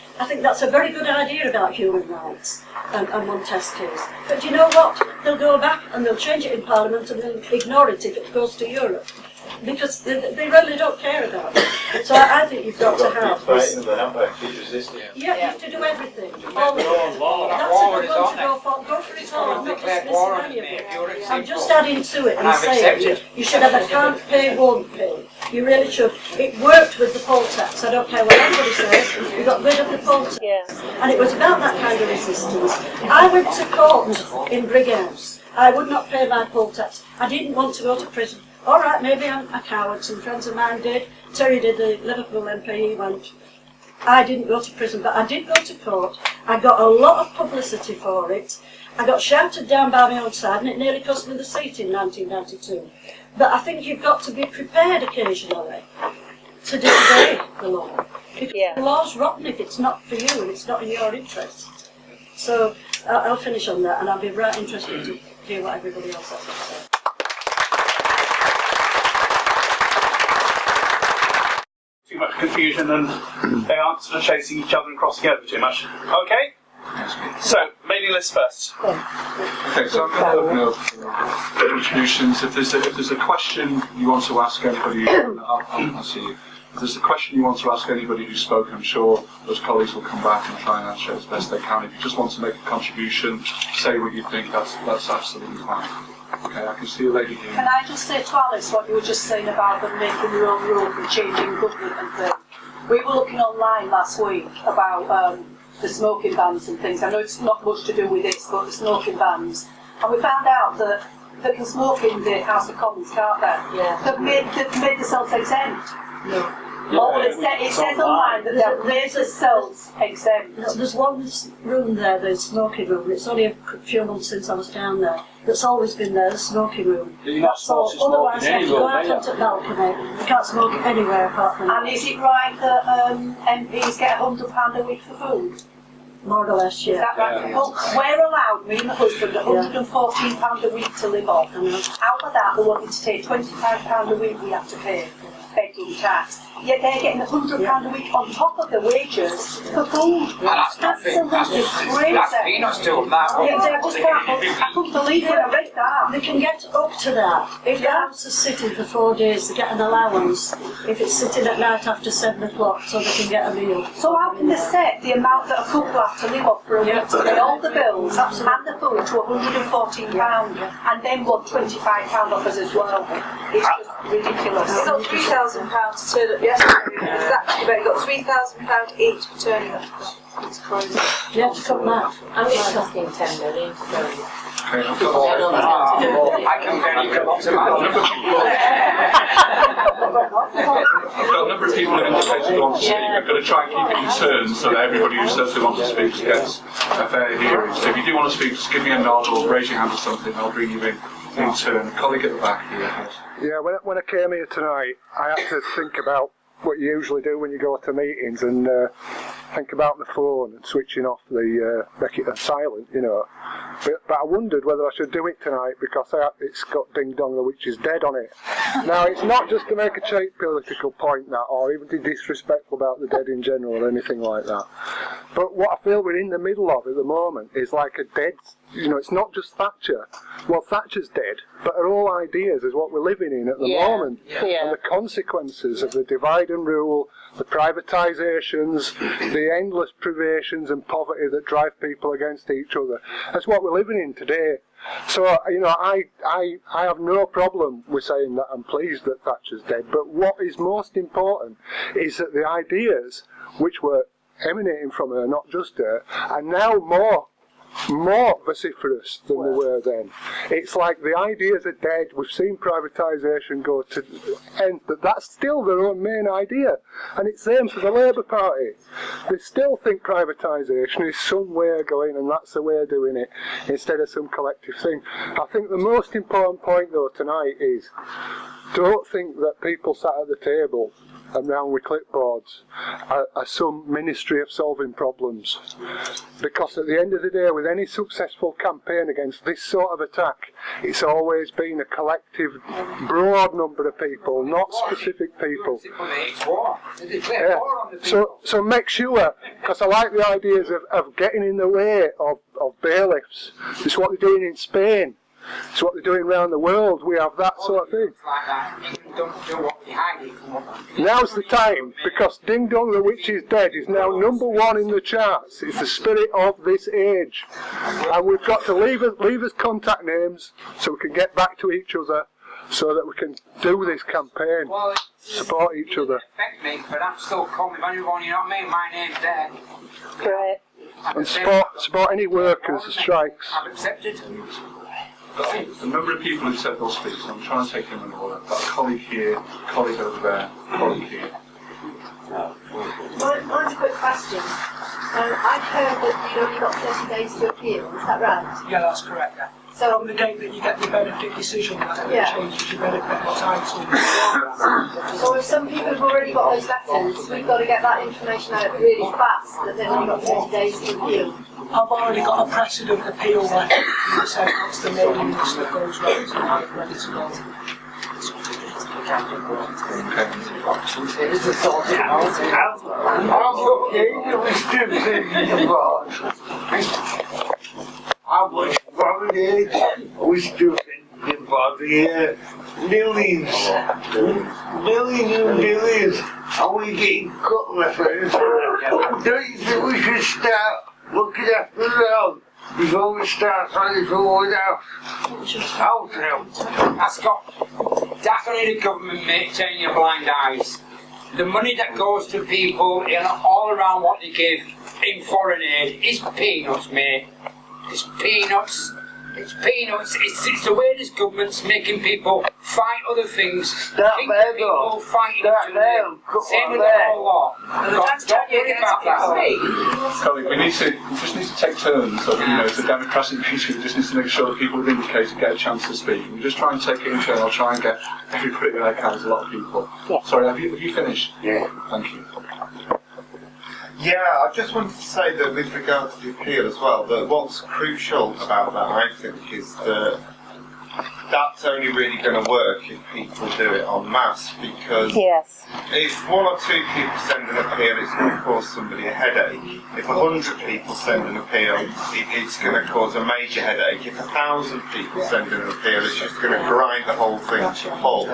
[SPEAKER 10] that's a very good idea about human rights and one test case. But do you know what? They'll go back and they'll change it in Parliament and they'll ignore it if it goes to Europe, because they really don't care about it. So I think you've got to have this. Yeah, you have to do everything. That's a good one to go for. Go for it all. I'm not dismissing any of it. I'm just adding to it and saying you should have a can't pay, won't pay. You really should. It worked with the poll tax. I don't care what anybody says. We got rid of the poll tax. And it was about that kind of resistance. I went to court in Brighouse. I would not pay my poll tax. I didn't want to go to prison. All right, maybe I'm a coward. Some friends of mine did. Terry did, the Liverpool MP, he went. I didn't go to prison, but I did go to court. I got a lot of publicity for it. I got shouted down by my own side, and it nearly cost me the seat in 1992. But I think you've got to be prepared occasionally to disobey the law. Because the law's rotten if it's not for you and it's not in your interest. So I'll finish on that, and I'll be right interested to hear what everybody else has to say.
[SPEAKER 12] Too much confusion and they aren't sort of chasing each other and crossing over too much. Okay? So, mailing list first.
[SPEAKER 1] Okay, so I'm going to open up introductions. If there's a question you want to ask anybody, I'll see you. If there's a question you want to ask anybody who's spoken, I'm sure those colleagues will come back and try and answer it as best they can. If you just want to make a contribution, say what you think, that's absolutely fine. Okay, I can see a lady here.
[SPEAKER 2] Can I just say to Alice what you were just saying about them making their own rules and changing government and things? We were looking online last week about the smoking bans and things. I know it's not much to do with this, but the smoking bans. And we found out that they can smoke in the House of Commons, can't they?
[SPEAKER 10] Yeah.
[SPEAKER 2] They've made themselves exempt.
[SPEAKER 10] No.
[SPEAKER 2] It says online that they've made themselves exempt.
[SPEAKER 10] No, there's one room there, the smoking room. It's only a few months since I was down there. That's always been there, the smoking room.
[SPEAKER 7] You're not supposed to smoke
[SPEAKER 10] Otherwise,
[SPEAKER 7] in
[SPEAKER 10] you have
[SPEAKER 7] any
[SPEAKER 10] to go
[SPEAKER 7] room,
[SPEAKER 10] out onto the balcony. You can't smoke anywhere apart from
[SPEAKER 2] And is it right that MPs get £100 a week for food?
[SPEAKER 10] more or less,
[SPEAKER 2] Is that right?
[SPEAKER 7] Yeah.
[SPEAKER 2] Well, we're allowed, me and my husband, £114 a week to live off. Out of that, they wanted to take £25 a week we have to pay bedroom tax. Yet they're getting £100 a week on top of the wages for food.
[SPEAKER 13] That's
[SPEAKER 2] absolutely crazy.
[SPEAKER 13] That's peanuts to that.
[SPEAKER 2] I couldn't believe it. I read that.
[SPEAKER 10] They can get up to that. If the house is sitting for 4 days, they get an allowance if it's sitting at night after 7 o'clock, so they can get a meal.
[SPEAKER 2] So how can they set the amount that a couple have to live off for a week to pay all the bills and the food to £114 and then want £25 off us as well? It's just ridiculous.
[SPEAKER 6] They got £3,000 to turn up yesterday. Exactly, but you got £3,000 each for turning up. It's crazy.
[SPEAKER 10] You have to cut that.
[SPEAKER 11] And it's costing 10 million, so...
[SPEAKER 1] Okay, I've got
[SPEAKER 13] I can very well
[SPEAKER 1] a number of people who indicated they want to speak. I'm going to try and keep it in turn so that everybody who says they want to speak gets a fair hearing. So if you do want to speak, just give me a nod or raise your hand or something. I'll bring you in turn. Colleague at the back here.
[SPEAKER 14] Yeah, when I came here tonight, I had to think about what you usually do when you go to meetings and think about the phone and switching off the make it silent, you know. But I wondered whether I should do it tonight because it's got Ding Dong the Witch is Dead on it. Now, it's not just to make a cheap political point that, or even to be disrespectful about the dead in general or anything like that. But what I feel we're in the middle of at the moment is like a dead, you know, it's not just Thatcher. Well, Thatcher's dead, but her whole ideas is what we're living in at the moment. And the consequences of the divide and rule, the privatisations, the endless privations and poverty that drive people against each other. That's what we're living in today. So, you know, I have no problem with saying that I'm pleased that Thatcher's dead, but what is most important is that the ideas which were emanating from her, not just her, are now more more vociferous than they were then. It's like the ideas are dead. We've seen privatisation go to end, but that's still their own main idea. And it's the same for the Labour Party. They still think privatisation is some way of going, and that's the way of doing it, instead of some collective thing. I think the most important point, though, tonight is, don't think that people sat at the table and round with clipboards are some ministry of solving problems. Because at the end of the day, with any successful campaign against this sort of attack, it's always been a collective, broad number of people, not specific people. Yeah. So make sure, because I like the ideas of getting in the way of bailiffs. It's what they're doing in Spain. It's what they're doing around the world. We have that sort of thing. Now's the time, because Ding Dong the Witch is Dead is now #1 in the charts. It's the spirit of this age. And we've got to leave us contact names so we can get back to each other, so that we can do this campaign. Support each other.
[SPEAKER 13] Affect me, but I'm still coming. Anyone, you know what I mean? My name's there.
[SPEAKER 11] Great.
[SPEAKER 14] And support any workers' strikes.
[SPEAKER 13] I've accepted.
[SPEAKER 1] The number of people who said they'll speak, so I'm trying to take them in order. I've got a colleague here, colleague over there, colleague here.
[SPEAKER 3] Mine's a quick question. I've heard that you've only got 30 days to appeal, is that right?
[SPEAKER 5] Yeah, that's correct, yeah.
[SPEAKER 3] So
[SPEAKER 5] from the date that you get the benefit decision letter,
[SPEAKER 3] yeah,
[SPEAKER 5] it changes your benefit entitlement.
[SPEAKER 3] So if some people have already got those letters, we've got to get that information out really fast, that they've only got 30 days to appeal.
[SPEAKER 5] I've already got a precedent appeal letter from the Senate, that's the mailing list that goes round, and I'm ready to go.
[SPEAKER 15] I was worried, we still think about here, millions and millions, and we getting cut left and center. Don't you think we should start looking after them before we start trying to avoid out? Out now.
[SPEAKER 13] That's only the government, mate, turning your blind eyes. The money that goes to people all around what they give in foreign aid is peanuts, mate. It's peanuts. It's peanuts. It's the way this government's making people fight other things. People fighting each other. Same with the whole lot. Don't worry about that.
[SPEAKER 1] Colleague, we just need to take turns. So, it's a democratic meeting. We just need to make sure that people who've indicated get a chance to speak. We just try and take it in turn. I'll try and get everybody that I can. There's a lot of people. Yeah. Sorry, have you finished?
[SPEAKER 9] Yeah.
[SPEAKER 1] Thank you.
[SPEAKER 16] Yeah, I just wanted to say that with regard to the appeal as well, that what's crucial about that, I think, is that that's only really going to work if people do it en masse, because if 1 or 2 people send an appeal, it's going to cause somebody a headache. If 100 people send an appeal, it's going to cause a major headache. If 1,000 people send an appeal, it's just going to grind the whole thing to a halt.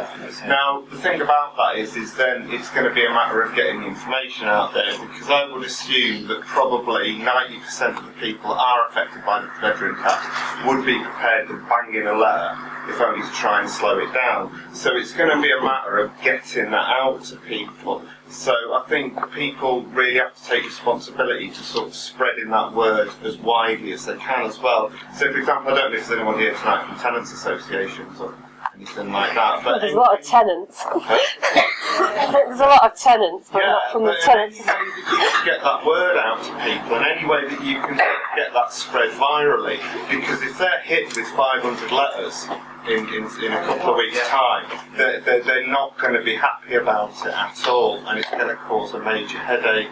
[SPEAKER 16] Now, the thing about that is then it's going to be a matter of getting the information out there, because I would assume that probably 90% of the people that are affected by the bedroom tax would be prepared to bang in a letter, if only to try and slow it down. So it's going to be a matter of getting that out to people. So I think people really have to take responsibility to sort of spreading that word as widely as they can as well. So for example, I don't know if there's anyone here tonight from tenants associations or anything like that. But
[SPEAKER 11] there's a lot of tenants. There's a lot of tenants, but not from the tenants.
[SPEAKER 16] Any way that you can get that word out to people, and any way that you can get that spread virally, because if they're hit with 500 letters in a couple of weeks' time, they're not going to be happy about it at all, and it's going to cause a major headache.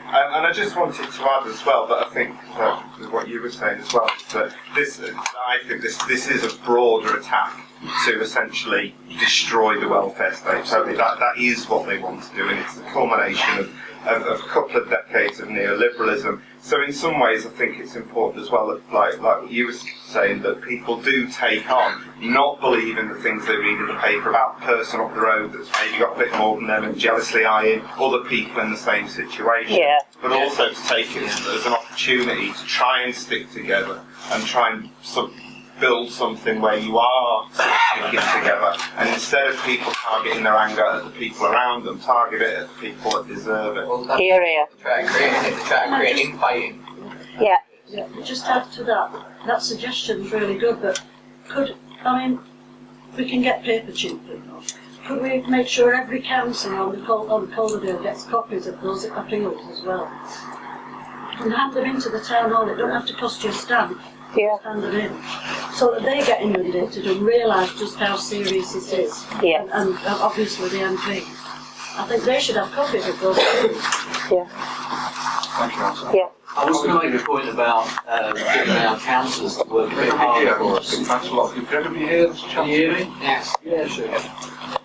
[SPEAKER 16] And I just wanted to add as well that I think what you were saying as well is that I think this is a broader attack to essentially destroy the welfare state. So that is what they want to do, and it's the culmination of a couple of decades of neoliberalism. So in some ways, I think it's important as well that, like what you were saying, that people do take on, not believe in the things they read in the paper about the person up the road that's maybe got a bit more than them and jealously eyeing other people in the same situation, but also to take it as an opportunity to try and stick together and try and build something where you are sticking together, and instead of people targeting their anger at the people around them, target it at the people that deserve it.
[SPEAKER 11] Here.
[SPEAKER 4] Try to create infighting.
[SPEAKER 11] Yeah.
[SPEAKER 10] Yeah, just add to that. That suggestion's really good, but we can get paper cheaply enough. Could we make sure every councillor on Calderdale gets copies of those appeals as well? And hand them into the town hall. It don't have to cost you a stamp. Just hand them in. So that they get inundated and realise just how serious it is.
[SPEAKER 11] Yeah.
[SPEAKER 10] And obviously the MP. I think they should have copies of those appeals.
[SPEAKER 11] Yeah.
[SPEAKER 1] Thank you, Alison.
[SPEAKER 11] Yeah.
[SPEAKER 7] I was going to make a point about getting our councillors to work a bit harder for us.
[SPEAKER 1] Thanks a lot. Can everybody hear this?
[SPEAKER 7] Can you hear me? Yes. Yeah, sure.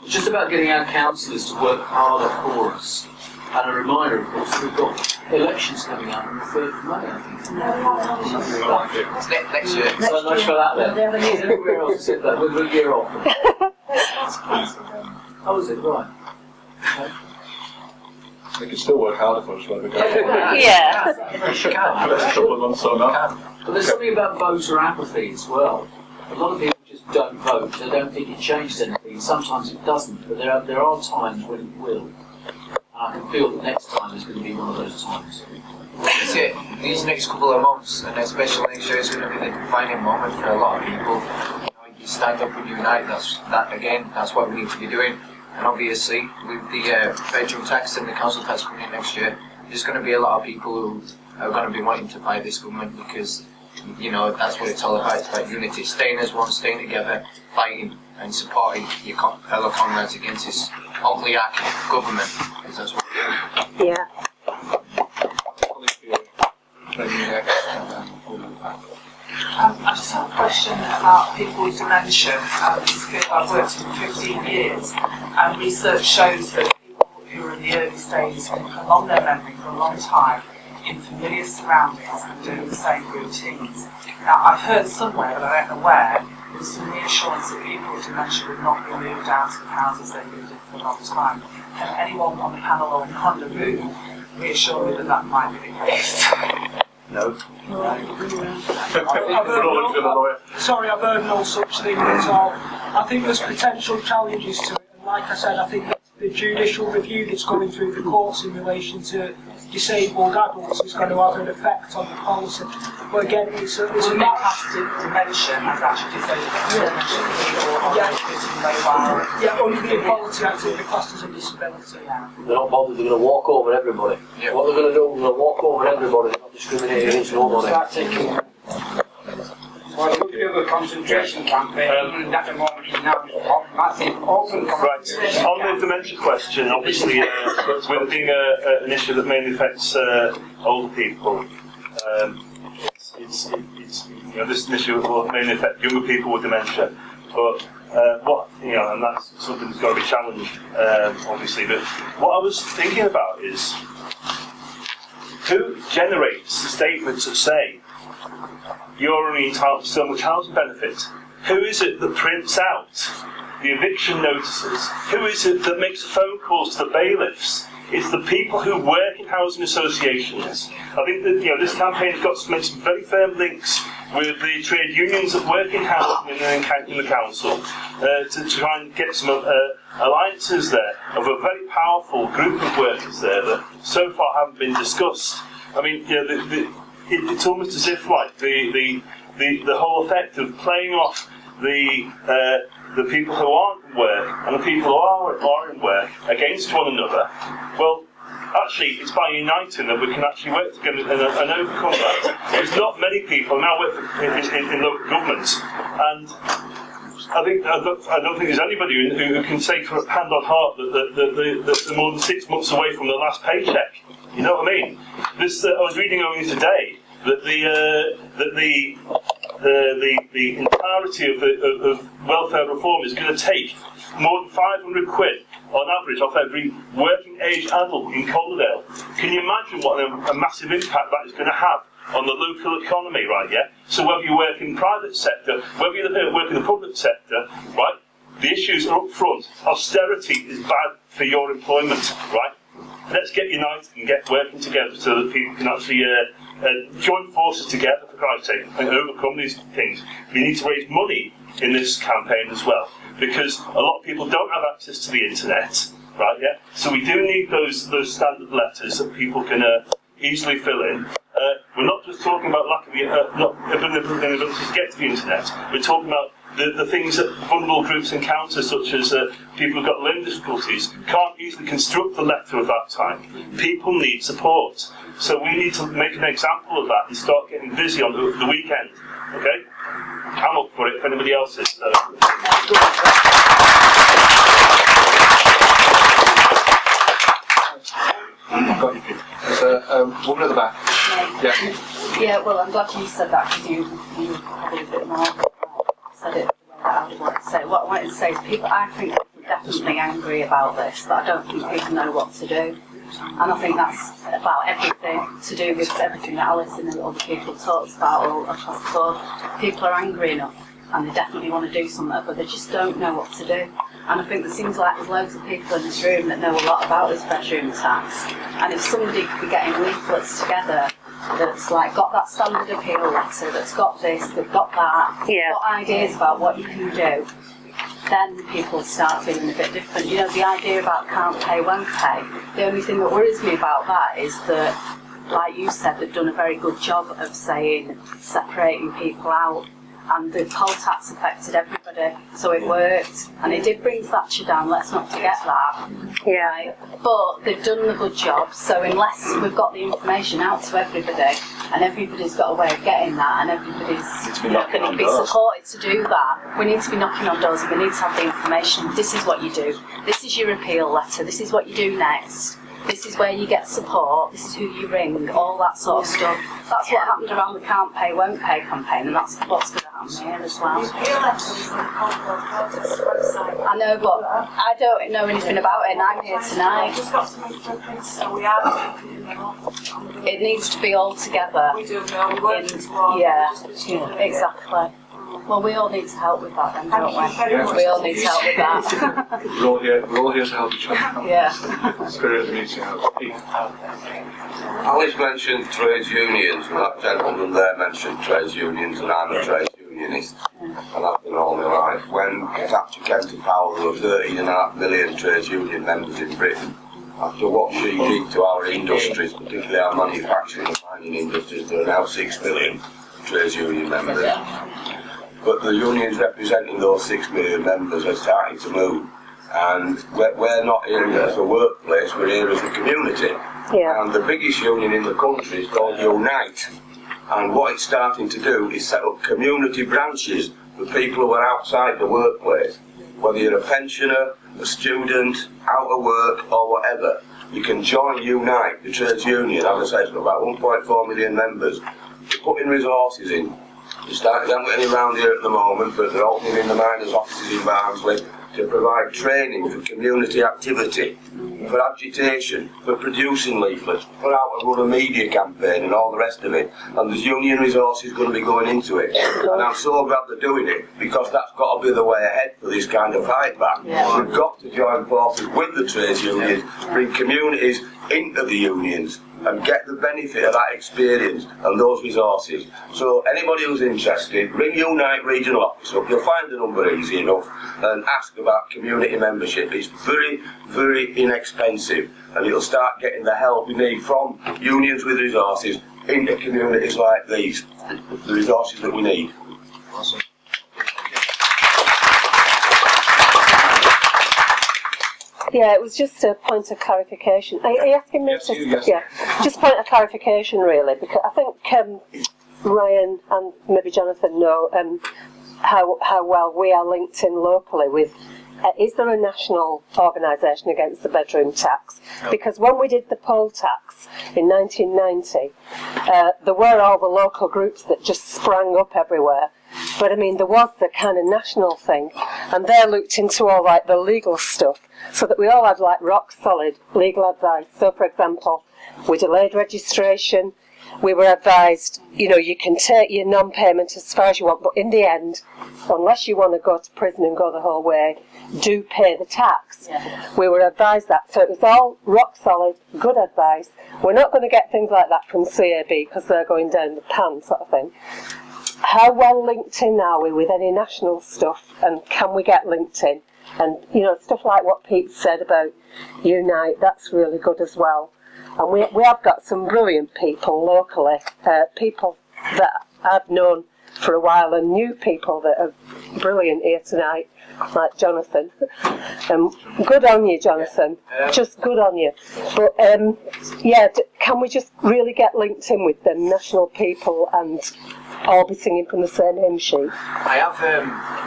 [SPEAKER 7] It's just about getting our councillors to work harder for us. And a reminder, of course, we've got elections coming up on the 3rd of May, I think.
[SPEAKER 4] It's next year.
[SPEAKER 7] So much for that then. Everywhere else has said that, we're a year off. Oh, is it? Right. Okay.
[SPEAKER 1] They can still work harder for us when we go.
[SPEAKER 11] Yeah.
[SPEAKER 1] Next couple of months or not.
[SPEAKER 7] But there's something about voter apathy as well. A lot of people just don't vote. They don't think it changes anything. Sometimes it doesn't, but there are times when it will. I can feel that next time is going to be one of those times.
[SPEAKER 4] That's it. These next couple of months, and especially next year, is going to be the defining moment for a lot of people. You stand up and unite. That's what we need to be doing. And obviously, with the bedroom tax and the council tax coming in next year, there's going to be a lot of people who are going to be wanting to fight this government because, that's what it's all about. It's about unity, staying as one, staying together, fighting and supporting your fellow comrades against this oligarchic government. Because that's what we're doing.
[SPEAKER 11] Yeah.
[SPEAKER 6] I just have a question about people with dementia. I've worked for 15 years, and research shows that people who are in the early stages can prolong their memory for a long time in familiar surroundings and doing the same routines. Now, I've heard somewhere, but I don't know where, there's some reassurance that people with dementia would not be moved out of the houses they lived in for a long time. Can anyone on the panel or in Honda room reassure me that that might be the case?
[SPEAKER 1] No.
[SPEAKER 5] I've heard no such thing at all. I think there's potential challenges to it, and like I said, I think that the judicial review that's going through the courts in relation to disabled adults is going to have an effect on the policy. But again, it's a
[SPEAKER 6] dementia as actually disabled
[SPEAKER 5] under the Equality Act, it'll be classed as a disability.
[SPEAKER 7] They're not bothered, they're going to walk over everybody. Yeah. What they're going to do, they're going to walk over everybody, they're not discriminating against nobody.
[SPEAKER 13] Well, I could do a concentration campaign, and at the moment it's now massive open concentration.
[SPEAKER 12] Right. On the dementia question, obviously, with it being an issue that mainly affects older people, this is an issue that will mainly affect younger people with dementia. But and that's something that's got to be challenged, obviously. But what I was thinking about is who generates the statements that say you're only entitled to so much housing benefit? Who is it that prints out the eviction notices? Who is it that makes phone calls to the bailiffs? It's the people who work in housing associations. I think that this campaign's got to make some very firm links with the trade unions that work in housing in the council to try and get some alliances there of a very powerful group of workers there that so far haven't been discussed. I mean, it's almost as if like the whole effect of playing off the people who aren't in work and the people who are in work against one another. Well, actually, it's by uniting that we can actually work together and overcome that. There's not many people now work in local governments, and I don't think there's anybody who can say from hand on heart that they're more than 6 months away from their last paycheck. You know what I mean? I was reading only today that the entirety of welfare reform is going to take more than 500 quid on average off every working age adult in Calderdale. Can you imagine what a massive impact that is going to have on the local economy, right? Yeah. So whether you work in the private sector, whether you work in the public sector, right? The issues are up front. Austerity is bad for your employment, right? Let's get united and get working together so that people can actually join forces together, for Christ's sake, and overcome these things. We need to raise money in this campaign as well, because a lot of people don't have access to the internet, right? Yeah. So we do need those standard letters that people can easily fill in. We're not just talking about lack of not ability to get to the internet. We're talking about the things that vulnerable groups encounter, such as people who've got learning difficulties, can't easily construct the letter of that type. People need support. So we need to make an example of that and start getting busy on the weekend. Okay? I'm up for it if anybody else is.
[SPEAKER 17] There's a woman at the back. Yeah.
[SPEAKER 18] Yeah, well, I'm glad you said that because you probably a bit more said it the way that I would want to say. What I wanted to say is I think people are definitely angry about this, but I don't think people know what to do. And I think that's about everything to do with everything that Alice and other people talked about all across the board. People are angry enough and they definitely want to do something, but they just don't know what to do. And I think it seems like there's loads of people in this room that know a lot about this bedroom tax. And if somebody could be getting leaflets together that's like got that standard appeal letter, that's got this, they've got that, got ideas about what you can do, then people start feeling a bit different. You know, the idea about can't pay, won't pay, the only thing that worries me about that is that, like you said, they've done a very good job of saying, separating people out. And the poll tax affected everybody, so it worked. And it did bring Thatcher down, let's not forget that.
[SPEAKER 11] Yeah.
[SPEAKER 18] Right? But they've done a good job, so unless we've got the information out to everybody, and everybody's got a way of getting that, and everybody's going to be supported to do that, we need to be knocking on doors and we need to have the information. This is what you do. This is your appeal letter. This is what you do next. This is where you get support, this is who you ring, all that sort of stuff. That's what happened around the can't pay, won't pay campaign, and that's what's going to happen here as well. I know, but I don't know anything about it, and I'm here tonight. It needs to be all together. We do, we work together. Yeah, exactly. Well, we all need to help with that then, don't we? We all need to help with that.
[SPEAKER 17] We're all here to help each other.
[SPEAKER 18] Yeah.
[SPEAKER 17] Spirit of the meeting.
[SPEAKER 19] Alice mentioned trades unions, and that gentleman there mentioned trades unions, and I'm a trades unionist, and I've been all my life. When Thatcher came to power, there were 13.5 million trades union members in Britain. After what she did to our industries, particularly our manufacturing and mining industries, there are now 6 million trades union members. But the unions representing those 6 million members are starting to move. And we're not here as a workplace, we're here as a community.
[SPEAKER 11] Yeah.
[SPEAKER 19] And the biggest union in the country is called Unite. And what it's starting to do is set up community branches for people who are outside the workplace. Whether you're a pensioner, a student, out of work or whatever, you can join Unite, the trades union. As I say, it's got about 1.4 million members. They're putting resources in. They started them getting around here at the moment, but they're opening in the miners' offices in Barnsley to provide training for community activity, for agitation, for producing leaflets, for how to run a media campaign and all the rest of it. And there's union resources going to be going into it. And I'm so glad they're doing it, because that's got to be the way ahead for this kind of fight back. We've got to join forces with the trades unions, bring communities into the unions, and get the benefit of that experience and those resources. So anybody who's interested, ring Unite Regional Office up. You'll find the number easy enough and ask about community membership. It's very, very inexpensive, and you'll start getting the help you need from unions with resources into communities like these, the resources that we need.
[SPEAKER 17] Awesome.
[SPEAKER 11] Yeah, it was just a point of clarification. Are you asking me to?
[SPEAKER 17] Yes.
[SPEAKER 11] Yeah, just point of clarification, really, because I think Ryan and maybe Jonathan know how well we are linked in locally with. Is there a national organisation against the bedroom tax? Because when we did the poll tax in 1990, there were all the local groups that just sprang up everywhere. But I mean, there was the kind of national thing, and they looked into all like the legal stuff, so that we all had like rock solid legal advice. So, for example, we delayed registration. We were advised, you know, you can take your non-payment as far as you want, but in the end, unless you want to go to prison and go the whole way, do pay the tax. Yeah. We were advised that. So it was all rock solid, good advice. We're not going to get things like that from CAB because they're going down the pan sort of thing. How well linked in are we with any national stuff, and can we get linked in? And, you know, stuff like what Pete said about Unite, that's really good as well. And we have got some brilliant people locally, people that I've known for a while, and new people that are brilliant here tonight, like Jonathan. Good on you, Jonathan. Just good on you. But can we just really get linked in with them national people and all be singing from the same hymn sheet?
[SPEAKER 4] I have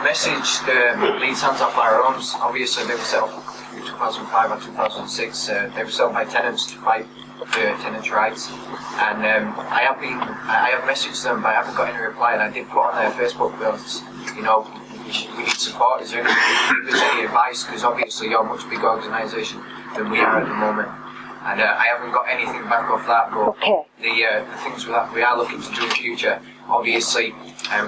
[SPEAKER 4] messaged Leeds Hands Off Firearms. Obviously, they were set up in 2005 or 2006. They were set up by tenants to fight for tenants' rights. And I have messaged them, but I haven't got any reply. And I did put on their Facebook posts, we need support. Is there any advice? Because obviously you're a much bigger organisation than we are at the moment. And I haven't got anything back off that, but the things that we are looking to do in the future, obviously,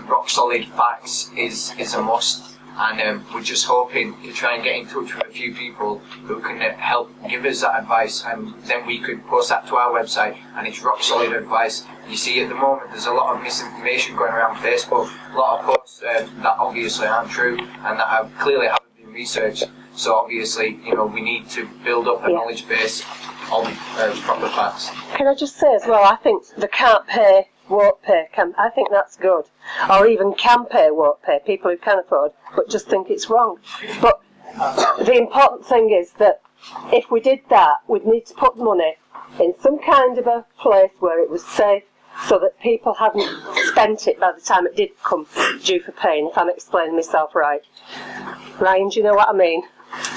[SPEAKER 4] rock solid facts is a must. And we're just hoping to try and get in touch with a few people who can help give us that advice, and then we could post that to our website, and it's rock solid advice. You see, at the moment there's a lot of misinformation going around Facebook, a lot of posts that obviously aren't true and that clearly haven't been researched. So obviously, we need to build up a knowledge base on proper facts.
[SPEAKER 11] Can I just say as well, I think the can't pay, won't pay, I think that's good. Or even can pay, won't pay, people who can afford, but just think it's wrong. But the important thing is that if we did that, we'd need to put money in some kind of a place where it was safe, so that people hadn't spent it by the time it did come due for paying, if I'm explaining myself right. Ryan, do you know what I mean?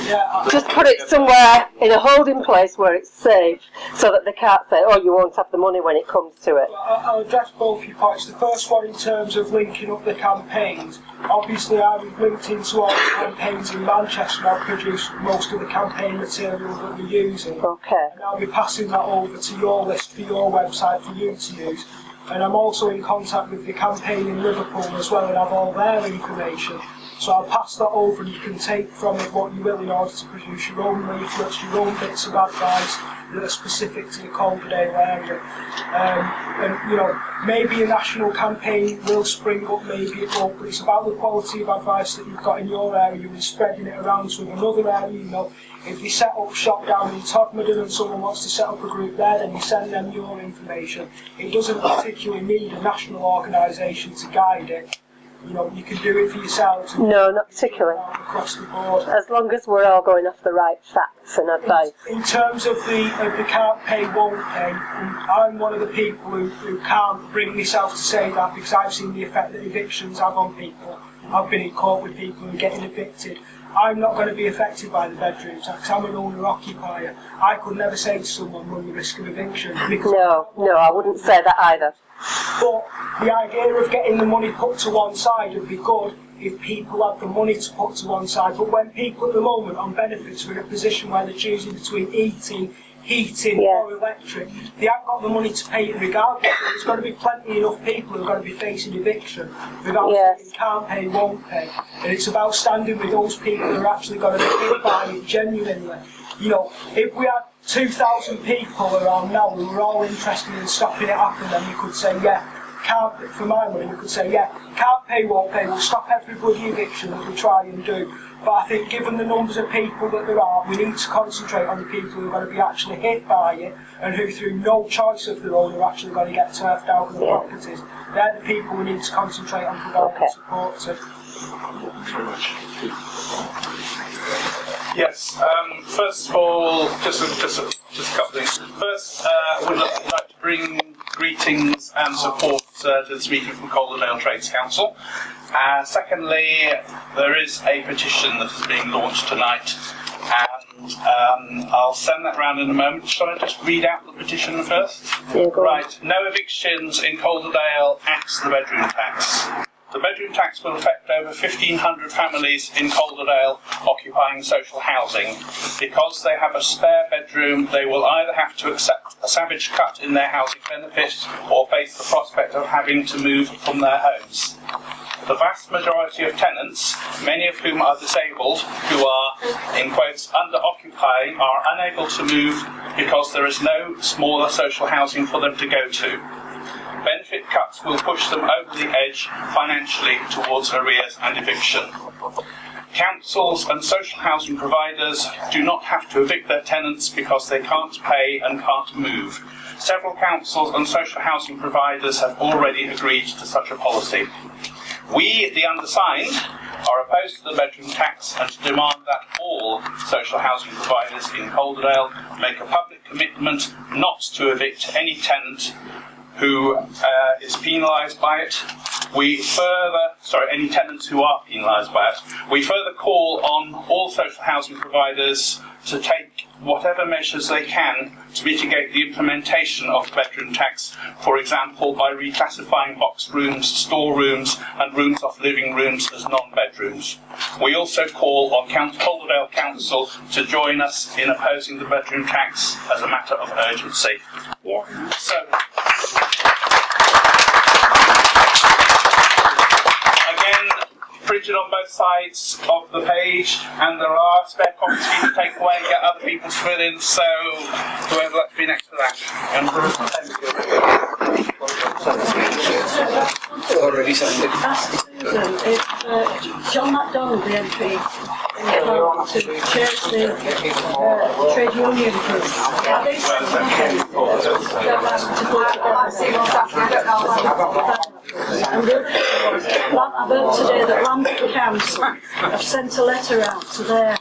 [SPEAKER 5] Yeah,
[SPEAKER 11] just put it somewhere in a holding place where it's safe, so that they can't say, oh, you won't have the money when it comes to it.
[SPEAKER 5] I'll address both your points. The first one in terms of linking up the campaigns. Obviously, I've linked into all the campaigns in Manchester. I've produced most of the campaign material that we're using.
[SPEAKER 11] Okay.
[SPEAKER 5] And I'll be passing that over to your list for your website for you to use. And I'm also in contact with the campaign in Liverpool as well, and have all their information. So I'll pass that over, and you can take from it what you will in order to produce your own leaflets, your own bits of advice that are specific to the Calderdale area. And maybe a national campaign will spring up, maybe it won't, but it's about the quality of advice that you've got in your area and spreading it around to another area. If you set up shop down in Todmorden and someone wants to set up a group there, then you send them your information. It doesn't particularly need a national organisation to guide it. You can do it for yourselves.
[SPEAKER 11] No, not particularly.
[SPEAKER 5] Across the board.
[SPEAKER 11] As long as we're all going off the right facts and advice.
[SPEAKER 5] In terms of the can't pay, won't pay, I'm one of the people who can't bring myself to say that, because I've seen the effect that evictions have on people. I've been in court with people who are getting evicted. I'm not going to be affected by the bedroom tax. I'm an owner-occupier. I could never say to someone, run the risk of eviction.
[SPEAKER 11] No, I wouldn't say that either.
[SPEAKER 5] But the idea of getting the money put to one side would be good if people had the money to put to one side. But when people at the moment on benefits are in a position where they're choosing between heating or electric, they haven't got the money to pay it regardless. There's going to be plenty enough people who are going to be facing eviction without saying can't pay, won't pay. And it's about standing with those people who are actually going to be hit by it genuinely. If we had 2,000 people around now who were all interested in stopping it happening, then you could say, can't, for my money, you could say, can't pay, won't pay, we'll stop every bloody eviction that we try and do. But I think given the numbers of people that there are, we need to concentrate on the people who are going to be actually hit by it, and who through no choice of their own are actually going to get turfed out of the properties. They're the people we need to concentrate on providing support to.
[SPEAKER 12] Thanks very much. Yes. First of all, just a couple of things. First, I would like to bring greetings and support to this meeting from Calderdale Trades Council. Secondly, there is a petition that is being launched tonight, and I'll send that round in a moment. Shall I just read out the petition first? Right. No evictions in Calderdale axes the bedroom tax. The bedroom tax will affect over 1,500 families in Calderdale occupying social housing. Because they have a spare bedroom, they will either have to accept a savage cut in their housing benefit or face the prospect of having to move from their homes. The vast majority of tenants, many of whom are disabled, who are, in quotes, under-occupying, are unable to move because there is no smaller social housing for them to go to. Benefit cuts will push them over the edge financially towards arrears and eviction.
[SPEAKER 20] Councils and social housing providers do not have to evict their tenants because they can't pay and can't move. Several councils and social housing providers have already agreed to such a policy. We, the undersigned, are opposed to the bedroom tax and demand that all social housing providers in Calderdale make a public commitment not to evict any tenant who is penalised by it. Any tenants who are penalised by it. We further call on all social housing providers to take whatever measures they can to mitigate the implementation of the bedroom tax, for example by reclassifying box rooms, storerooms and rooms off living rooms as non-bedrooms. We also call on Calderdale Council to join us in opposing the bedroom tax as a matter of urgency. So, again, printed on both sides of the page, and there are spare copies for you to take away and get other people to fill in, so whoever like to be next to that.
[SPEAKER 4] Already signed it.
[SPEAKER 10] Ask Susan if John MacDonald, the MP, to chairs the trade union group. Are they saying to and the other thing was, I've heard today that Lambeth Council have sent a letter out to their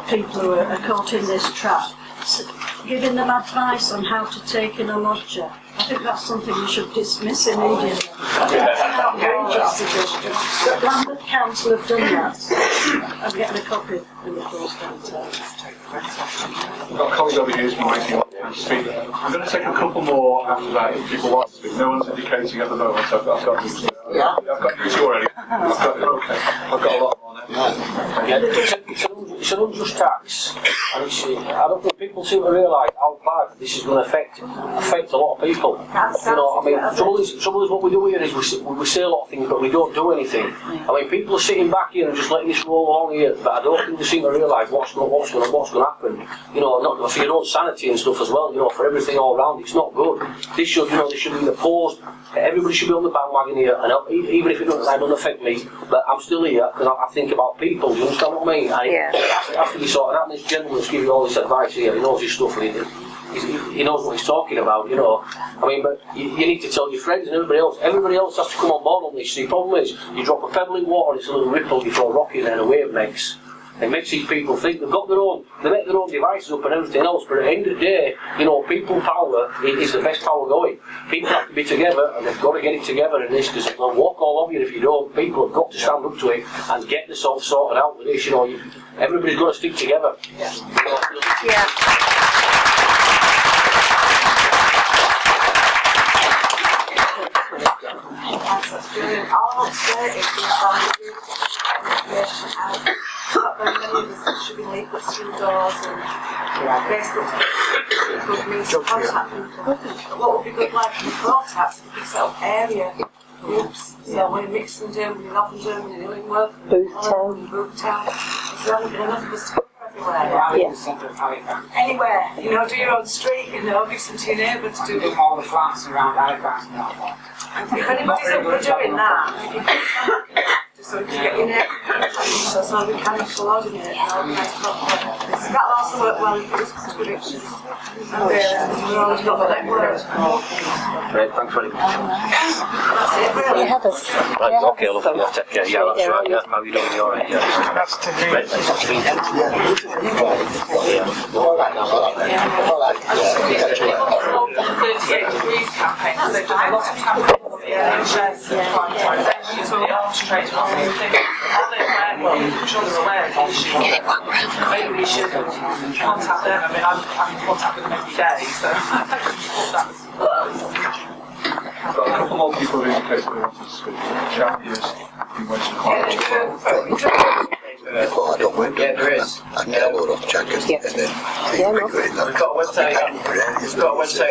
[SPEAKER 10] people who are caught in this trap, giving them advice on how to take in a lodger. I think that's something we should dismiss immediately. That's an outrageous suggestion. But Lambeth Council have done that. I'm getting a copy in the post downstairs.
[SPEAKER 17] I've got a colleague over here who's been waiting on to speak. I'm going to take a couple more after that if people want to speak. No one's indicating at the moment, so I've got you. I've got you already. Okay. I've got a lot more now.
[SPEAKER 21] It's an unjust tax, and I don't think people seem to realise how bad this is going to affect a lot of people. You know, I mean, the trouble is what we do here is we say a lot of things, but we don't do anything. I mean, people are sitting back here and just letting this roll along here, but I don't think they seem to realise what's going to happen. You know, not for your own sanity and stuff as well. You know, for everything all round, it's not good. This should be opposed. Everybody should be on the bandwagon here, and even if it doesn't affect me, but I'm still here because I think about people. Do you understand what I mean? And it has to be sorted out. And this gentleman's giving all this advice here. He knows his stuff. He knows what he's talking about. You know, I mean, but you need to tell your friends and everybody else. Everybody else has to come on board on this. The problem is, you drop a pebble in water, it's a little ripple. You throw a rock in there, and a wave makes. It makes these people think they make their own devices up and everything else, but at the end of the day, you know, people power is the best power going. People have to be together, and they've got to get it together in this, because they'll walk all over you if you don't. People have got to stand up to it and get themselves sorted out with this, you know. Everybody's got to stick together.
[SPEAKER 11] Yeah.
[SPEAKER 6] That's brilliant. All I want to say is information out. Not very many of us should be leaflets through doors and Facebook would mean to contact people. But what would be good like in the contacts if we could set up area groups. So we're mixing and doing, we're often doing in Illingworth, Boothtown. There's only been enough of us to cover everywhere. Anywhere, you know, do your own street, you know, listen to your neighbour to do
[SPEAKER 13] all the flats around Halifax and that one.
[SPEAKER 6] If anybody's up for doing that, so we can get your name so we can coordinate and organise properly. That'll also work well if it's predictions. And we've already got the network.
[SPEAKER 21] Great, thanks very much.
[SPEAKER 6] That's it, really.
[SPEAKER 11] You have us.
[SPEAKER 21] Right, okay, love, yeah, take care. Yeah, that's right, yeah. How are you doing? You alright? Yeah. That's to me. Right, nice to meet you.
[SPEAKER 6] The 38 Degrees campaign, they've done a lot of campaigns. Maybe we should contact them. I mean, I'm in contact with them every day, so
[SPEAKER 17] I've got a couple more people who indicated they wanted to speak. Champions, you mentioned quite
[SPEAKER 8] I don't wait.
[SPEAKER 4] Yeah, there is.
[SPEAKER 8] I get a load of jackets and then
[SPEAKER 4] We've got a website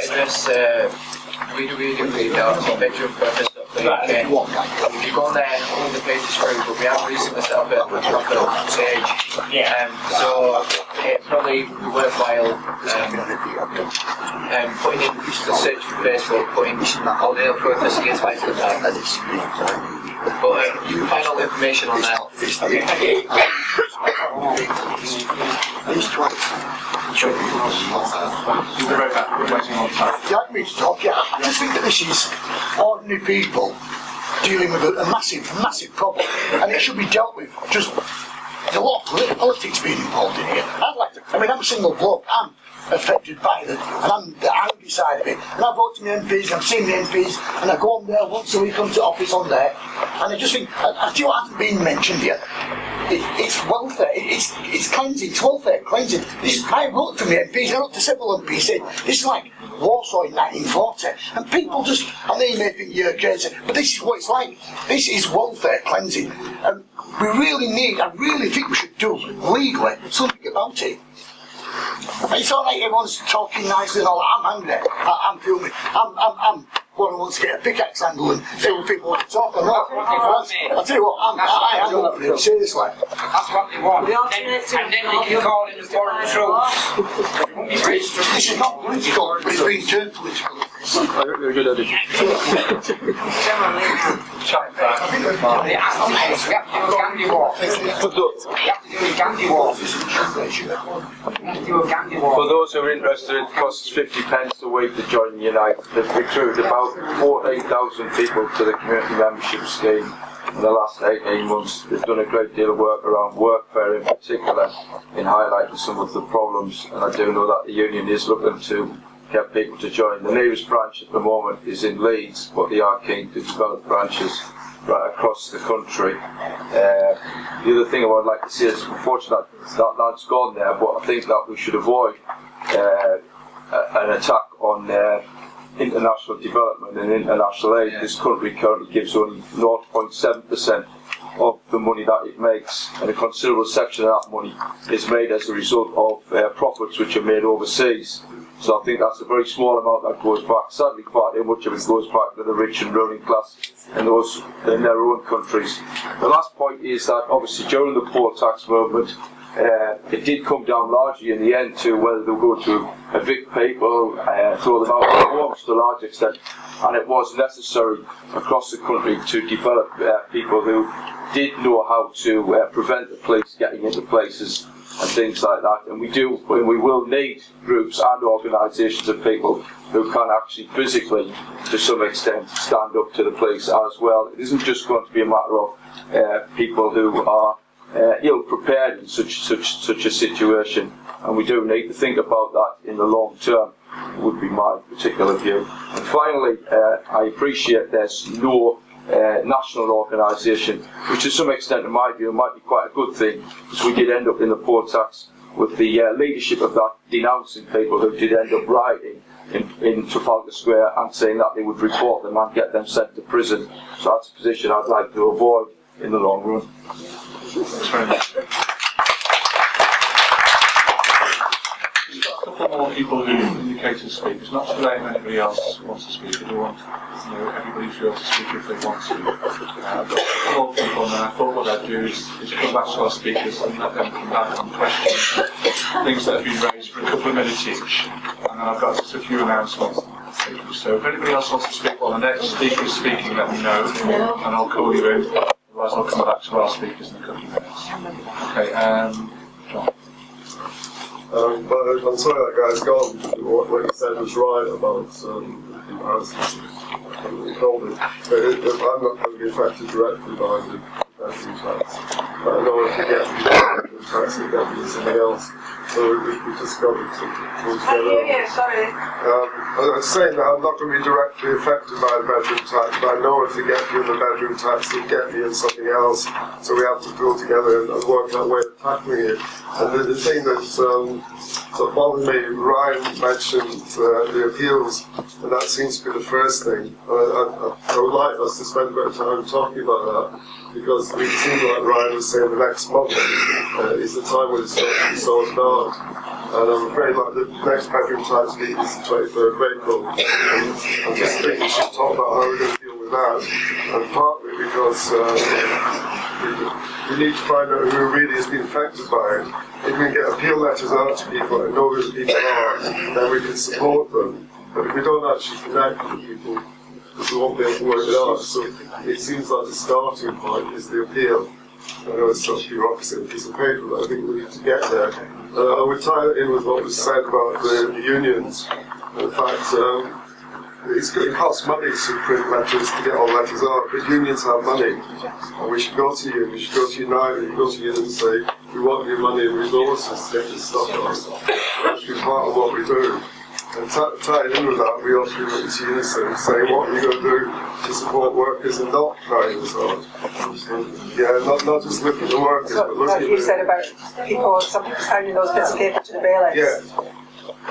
[SPEAKER 4] address, www.bedroompurpose.uk. If you go on there, all the pages through, but we have recently set up a proper page. So it's probably worthwhile putting in, just to search for Facebook, putting Calderdale Protest Against Bedroom Tax. But you can find all the information on there.
[SPEAKER 8] You like me to talk? Yeah. I just think that this is ordinary people dealing with a massive problem, and it should be dealt with. Just there's a lot of politics being involved in here. I'm a single bloke. I'm affected by it, and I'm the angry side of it. And I vote to my MPs, I've seen the MPs, and I go on there once a week, come to office on there, and I just think, I tell you what hasn't been mentioned here. It's welfare, it's cleansing, it's welfare, cleansing. I wrote to my MPs, I wrote to several MPs saying, this is like Warsaw in 1940, and people just, and they may think you're crazy, but this is what it's like. This is welfare cleansing, and we really need, I really think we should do legally something about it. It's alright, everyone's talking nicely and all that. I'm angry, I'm fuming, I'm one who wants to get a pickaxe handle and tell people what to talk. I'll tell you what, I am up for it, seriously.
[SPEAKER 13] That's what they want. And then they can call in the foreign troops.
[SPEAKER 8] This is not political, but it's being turned political.
[SPEAKER 17] I think they're a good idea.
[SPEAKER 2] For those who are interested, it costs 50 pence a week to join Unite. They've recruited about 14,000 people to the community membership scheme in the last 18 months. They've done a great deal of work around workfare in particular, in highlighting some of the problems, and I do know that the union is looking to get people to join. The nearest branch at the moment is in Leeds, but they are keen to develop branches right across the country. The other thing I would like to see is, unfortunately, that lad's gone there, but I think that we should avoid an attack on international development and international aid. This country currently gives only 0.7% of the money that it makes, and a considerable section of that money is made as a result of profits which are made overseas. So I think that's a very small amount that goes back. Sadly, far too much of it goes back to the rich and ruling class in their own countries. The last point is that obviously during the poll tax movement, it did come down largely in the end to whether they were going to evict people, throw them out of their homes to a large extent, and it was necessary across the country to develop people who did know how to prevent the police getting into places and things like that. And we will need groups and organisations of people who can actually physically, to some extent, stand up to the police as well. It isn't just going to be a matter of people who are ill prepared in such a situation, and we do need to think about that in the long term, would be my particular view. And finally, I appreciate there's no national organisation, which to some extent in my view might be quite a good thing, because we did end up in the poll tax with the leadership of that denouncing people who did end up rioting in Trafalgar Square and saying that they would report them and get them sent to prison. So that's a position I'd like to avoid in the long run.
[SPEAKER 17] Thanks very much. We've got a couple more people who indicate to speak. It's not too late if anybody else wants to speak. I do want everybody to be able to speak if they want to. I've got a couple more people, and I thought what I'd do is come back to our speakers and let them come back on questions, things that have been raised for a couple of minutes each. And then I've got just a few announcements. So if anybody else wants to speak while the next speaker is speaking, let me know, and I'll call you in. Otherwise I'll come back to our speakers in a couple of minutes. Okay, John.
[SPEAKER 22] I'm sorry that guy's gone. What he said was right about comparisons. I'm not going to be affected directly by the bedroom tax. But I know if you get the bedroom tax, you get something else. So we just got to pull together.
[SPEAKER 6] I hear you, sorry.
[SPEAKER 22] I was saying that I'm not going to be directly affected by the bedroom tax, but I know if you get me in the bedroom tax, you'll get me in something else. So we have to pull together and work that way of tackling it. And the thing that sort of bothered me, Ryan mentioned the appeals, and that seems to be the first thing. I would like us to spend a bit of time talking about that, because it seemed like Ryan was saying the next month is the time when it's going to be sorted out. And I'm afraid like the next bedroom tax meeting is the 23rd of April. And I just think we should talk about how we're going to deal with that. And partly because we need to find out who really has been affected by it. If we can get appeal letters out to people and know who the people are, then we can support them. But if we don't actually connect with people, because we won't be able to work it out. So it seems like the starting point is the appeal. I know it's not bureaucracy and a piece of paper, but I think we need to get there. I would tie it in with what was said about the unions. In fact, it costs money to print letters, to get all letters out, but unions have money. And we should go to you, we should go to Unite, we should go to you and say, we want your money and resources to get this stuff on. That should be part of what we do. And tied in with that, we also look to Unison, saying what are you going to do to support workers and not trying this hard. Yeah, not just looking at the workers, but looking at
[SPEAKER 6] you said about some people signing those bits of paper to the bailiffs.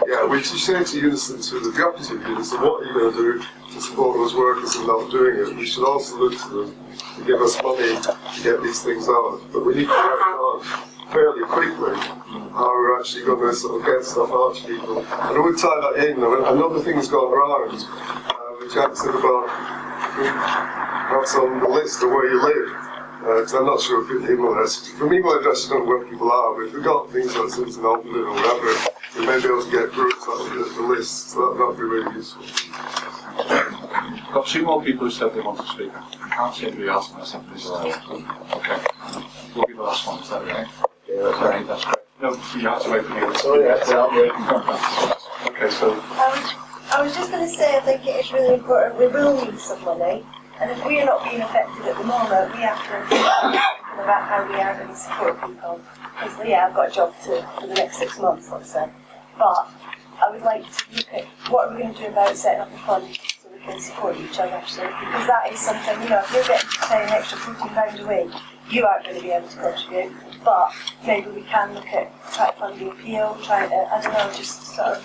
[SPEAKER 22] Yeah, we should say to Unison, to the opposite of Unison, what are you going to do to support those workers and not doing it? We should also look to them to give us money to get these things out. But we need to work hard fairly quickly how we're actually going to sort of get stuff out to people. And I would tie that in. Another thing has gone round, which Jack said about what's on the list of where you live. Because I'm not sure if email addresses. From email addresses, I don't know where people are, but if we've got things like Simpson Open or whatever, we may be able to get groups out of the list, so that would be really useful.
[SPEAKER 17] I've got two more people who said they want to speak. I can't see anybody else unless somebody's okay. We'll be the last one, is that right? Yeah, that's right. That's great. No, you have to wait for me.
[SPEAKER 3] Sorry, that's out there.
[SPEAKER 17] Okay, so.
[SPEAKER 3] I was just going to say, I think it is really important. We will need some money, and if we are not being affected at the moment, we have to think about how we are going to support people. Because, yeah, I've got a job for the next 6 months, let's say. But I would like to look at what are we going to do about setting up a fund so we can support each other, actually. Because that is something, you know, if you're getting, say, an extra £14 a week, you aren't going to be able to contribute. But maybe we can look at trying to fund the appeal, trying to, I don't know, just sort of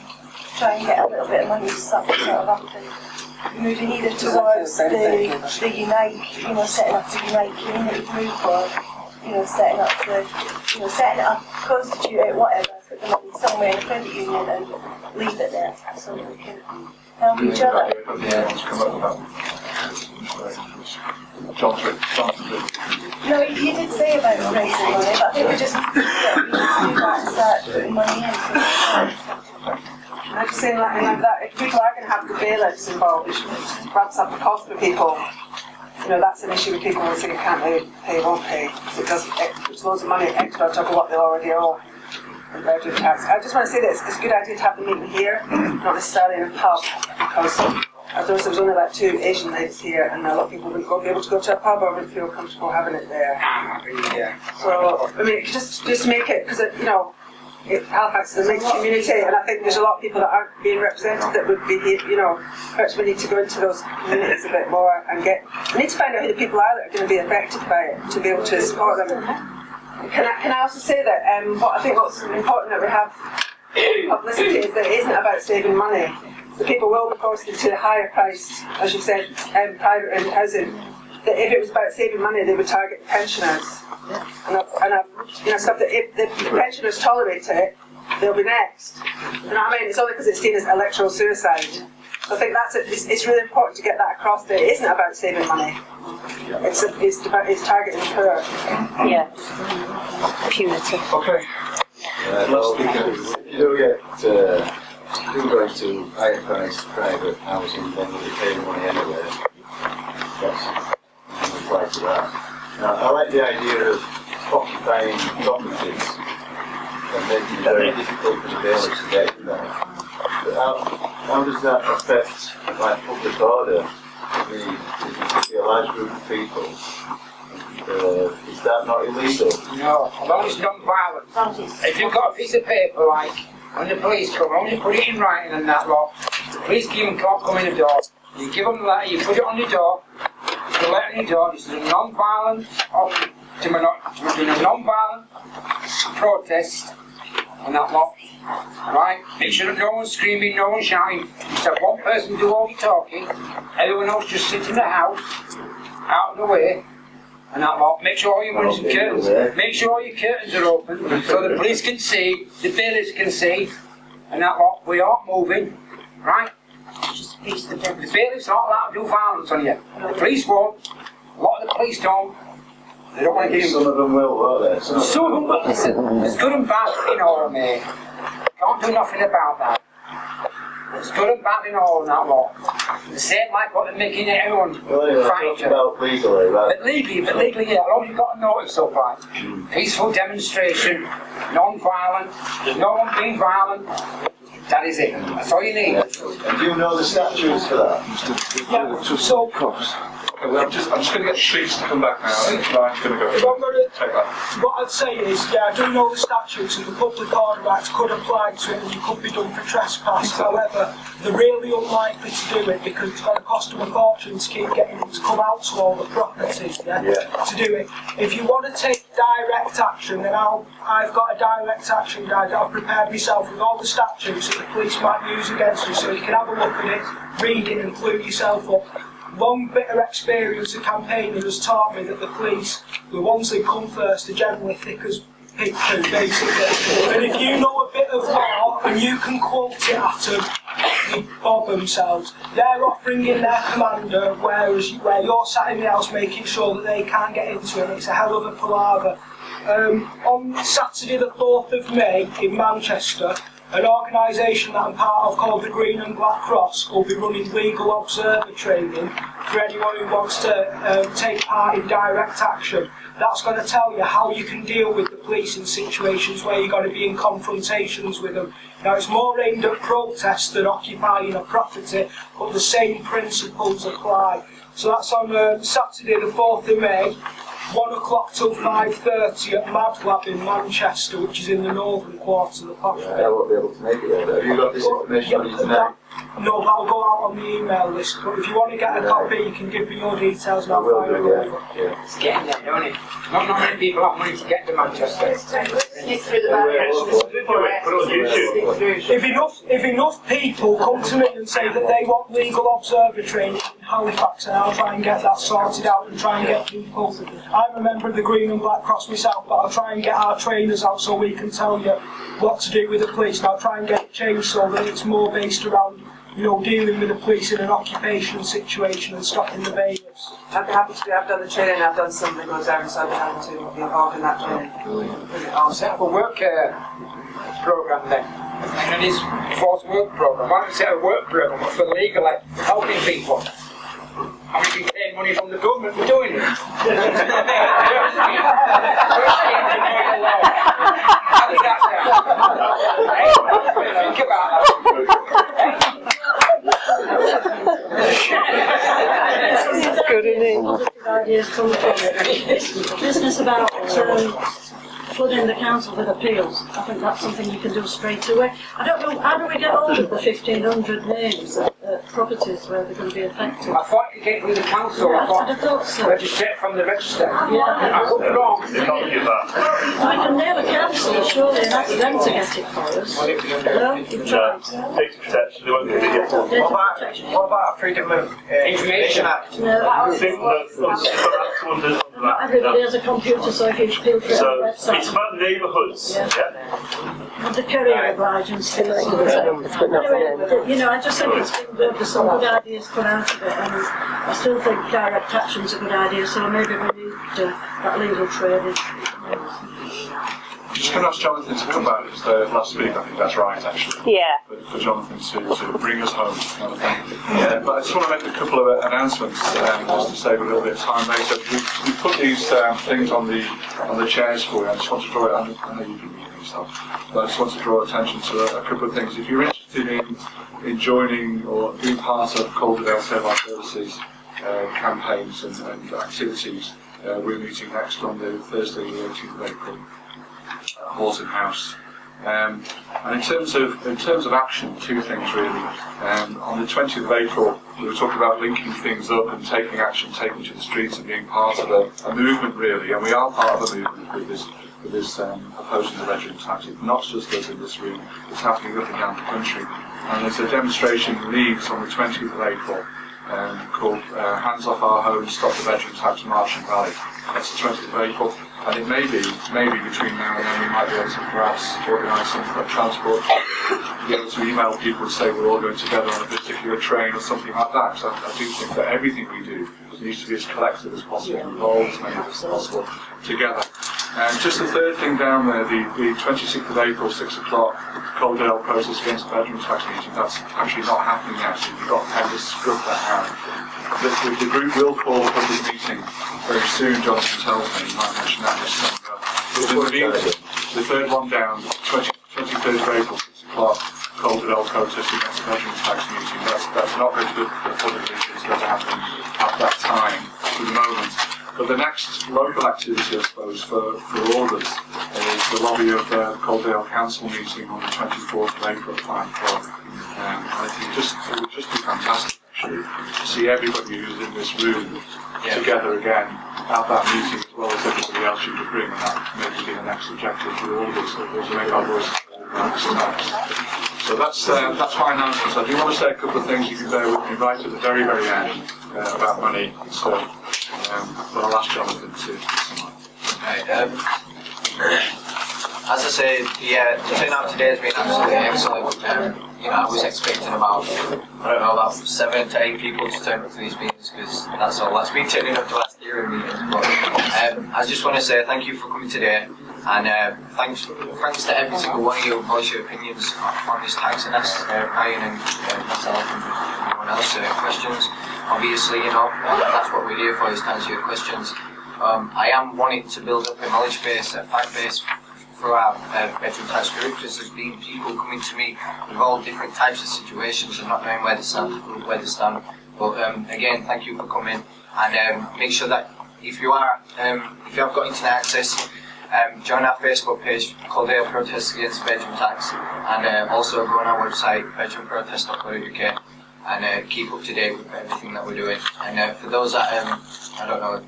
[SPEAKER 3] try and get a little bit of money sort of up and moving either towards the Unite, you know, setting up the Unite community group, or, you know, setting it up, constitute it, whatever, put the money somewhere in a credit union and leave it there so that we can help each other. No, you did say about raising money, but I think we just need to do that and start putting money in.
[SPEAKER 6] I'm just saying that if people are going to have the bailiffs involved, which ramps up the cost for people, you know, that's an issue with people who say they can't pay, won't pay. So it does, it's loads of money extra on top of what they already owe in bedroom tax. I just want to say that it's a good idea to have the meeting here, not necessarily in a pub, because I noticed there was only about 2 Asian ladies here, and a lot of people wouldn't be able to go to a pub or wouldn't feel comfortable having it there. So, I mean, just make it, because, you know, Halifax is a mixed community, and I think there's a lot of people that aren't being represented that would be, you know, perhaps we need to go into those communities a bit more and we need to find out who the people are that are going to be affected by it to be able to support them. Can I also say that what's important that we have publicity is that it isn't about saving money. The people will be forced into higher priced, as you said, private housing. That if it was about saving money, they would target the pensioners. And I've you know, stuff that if the pensioners tolerate it, they'll be next. You know what I mean? It's only because it's seen as electoral suicide. So I think it's really important to get that across that it isn't about saving money. It's targeting the poor.
[SPEAKER 11] Yeah. Punitive.
[SPEAKER 17] Okay.
[SPEAKER 9] If you do go into higher priced private housing, then you'll be paying money anyway. That's apply to that. Now, I like the idea of occupying properties and making it very difficult for the bailiffs to get in there. But how does that affect, like, public order? If a large group of people, is that not illegal?
[SPEAKER 13] No, as long as it's non-violent. If you've got a piece of paper, like, when the police come, only put it in writing and that lot, the police can't come in the door. You give them the letter, you put it on the door, the letter on the door, this is a non-violent, doing a non-violent protest and that lot. Right? Make sure that no one's screaming, no one's shouting. Just have one person do all the talking, everyone else just sit in the house, out of the way, and that lot. Make sure all your windows and curtains, make sure all your curtains are open so the police can see, the bailiffs can see, and that lot. We aren't moving, right? The bailiffs aren't allowed to do violence on you. The police won't. A lot of the police don't. They don't want to give
[SPEAKER 9] Some of them will, won't they?
[SPEAKER 13] Some of them will. Listen, it's good and bad in all, mate. Can't do nothing about that. It's good and bad in all in that lot. The same like what they're making everyone
[SPEAKER 9] Well, anyway,
[SPEAKER 13] fight
[SPEAKER 9] talk about legally, right?
[SPEAKER 13] But legally, yeah, all you've got to notice up like peaceful demonstration, non-violent, no one being violent. That is it. That's all you need.
[SPEAKER 9] And do you know the statutes for that?
[SPEAKER 5] So,
[SPEAKER 17] Okay, well, I'm just going to get the police to come back now. I think Ryan's going to go take that.
[SPEAKER 5] what I'd say is, yeah, I do know the statutes and the Public Order Act could apply to it and you could be done for trespass. However, they're really unlikely to do it because it's going to cost them a fortune to keep getting them to come out to all the properties, to do it. If you want to take direct action, then I've got a direct action guide that I've prepared myself with all the statutes that the police might use against you, so you can have a look at it, read it and clue yourself up. One bitter experience of campaigning has taught me that the police, the ones that come first, are generally thick as pig poo, basically. And if you know a bit of law and you can quote it at them, they bob themselves. They're offering in their commander, where you're sat in the house making sure that they can't get into it. It's a hell of a palaver. On Saturday the 4th of May in Manchester, an organisation that I'm part of called the Green and Black Cross will be running legal observer training for anyone who wants to take part in direct action. That's going to tell you how you can deal with the police in situations where you're going to be in confrontations with them. Now it's more aimed at protests than occupying a property, but the same principles apply. So that's on Saturday the 4th of May. 1 o'clock till 5:30 at Mad Lab in Manchester, which is in the northern quarter of the posh bit.
[SPEAKER 9] I won't be able to make it there. Have you got this information on you tonight?
[SPEAKER 5] No, that'll go out on the email list. But if you want to get a copy, you can give me your details and I'll fire it over.
[SPEAKER 13] It's getting there, don't it? Not many people have money to get to Manchester.
[SPEAKER 18] Sneak through the
[SPEAKER 5] If enough people come to me and say that they want legal observer training in Halifax, and I'll try and get that sorted out and try and get people. I'm a member of the Green and Black Cross myself, but I'll try and get our trainers out so we can tell you what to do with the police, and I'll try and get it changed so that it's more based around, dealing with the police in an occupation situation and stopping the bailiffs.
[SPEAKER 6] I'd be happy to do. I've done the training. I've done some that goes down, so I'd be happy to be involved in that training.
[SPEAKER 13] I'll set up a work programme then. And it is forced work programme. Why don't we set a work programme for legally helping people? And we can gain money from the government for doing it. How does that sound? Think about that.
[SPEAKER 11] It's good, isn't it?
[SPEAKER 10] Ideas come from it. Business about flooding the council with appeals. I think that's something you can do straight away. I don't know, how do we get hold of the 1,500 names of properties where they're going to be affected?
[SPEAKER 13] I thought you came from the council.
[SPEAKER 10] Yeah, I'd have thought so.
[SPEAKER 13] Register from the register.
[SPEAKER 10] Yeah.
[SPEAKER 13] I could be wrong.
[SPEAKER 12] They can't give that.
[SPEAKER 10] We can nail a council, surely, and ask them to get it for us. No, you've tried.
[SPEAKER 12] Data protection, they won't give it yet.
[SPEAKER 14] What about Freedom of
[SPEAKER 13] Information
[SPEAKER 14] Act?
[SPEAKER 10] No,
[SPEAKER 12] I think that
[SPEAKER 10] not everybody has a computer, so if you appeal for it on the
[SPEAKER 12] so
[SPEAKER 10] website.
[SPEAKER 12] it's about neighbourhoods.
[SPEAKER 10] And the career oblige and stuff. Anyway, I just think it's been good. There's some good ideas come out of it, and I still think direct action's a good idea, so maybe we need that legal training.
[SPEAKER 17] I'm just going to ask Jonathan to come back because last week I think that's right actually.
[SPEAKER 11] Yeah.
[SPEAKER 17] For Jonathan to bring us home. Kind of thing. Yeah, but I just want to make a couple of announcements just to save a little bit of time later. We put these things on the chairs for you. I just want to draw it. I know you can read them yourself, but I just want to draw attention to a couple of things. If you're interested in joining or being part of Calderdale Save Our Services campaigns and activities, we're meeting next on the Thursday, the 18th of April. Horton House. And in terms of action, two things really. On the 20th of April, we were talking about linking things up and taking action, taking to the streets and being part of a movement really. And we are part of a movement with this opposing the bedroom tax. It's not just us in this room, it's happening up and down the country. And there's a demonstration in Leeds on the 20th of April called Hands Off Our Homes, Stop the Bedroom Tax March and Rally. That's the 20th of April. And it may be between now and then we might be able to perhaps organise some transport, be able to email people and say we're all going together on a particular train or something like that. So I do think that everything we do needs to be as collective as possible, involve as many of us as possible together. Just the third thing down there, the 26th of April, 6 o'clock, Calderdale protest against the bedroom tax meeting. That's actually not happening actually. We've got to scrub that out. The group will call a public meeting very soon, Jonathan tells me. You might mention that just coming up. The third one down, 23rd of April, 6 o'clock, Calderdale protest against the bedroom tax meeting. That's not going to be a public meeting. It's going to happen at that time for the moment. But the next local activity, I suppose, for all of us is the lobby of Calderdale Council meeting on the 24th of April at 5 o'clock. I think it would just be fantastic, actually, to see everybody who's in this room together again at that meeting, as well as everybody else you could bring, and that maybe be the next objective for all of us, to make our voices heard. So that's my announcements. I do want to say a couple of things, you can bear with me, right at the very, very end, about money. So, but I'll ask Jonathan to sum up.
[SPEAKER 4] As I say, the turnout today has been absolutely excellent. I was expecting about 7 to 8 people to turn up to these meetings, because that's all that's been turning up to last year in meetings. But I just want to say thank you for coming today, and thanks to every single one of you who voiced your opinions on this tax, and asked Ryan and myself and everyone else questions. Obviously, that's what we're here for, is to answer your questions. I am wanting to build up a knowledge base, a fact base for our bedroom tax group, because there's been people coming to me with all different types of situations and not knowing where they stand. But again, thank you for coming, and make sure that if you have got internet access, join our Facebook page, Calderdale Protest Against Bedroom Tax, and also go on our website, bedroomprotest.co.uk, and keep up to date with everything that we're doing. And for those that I don't know,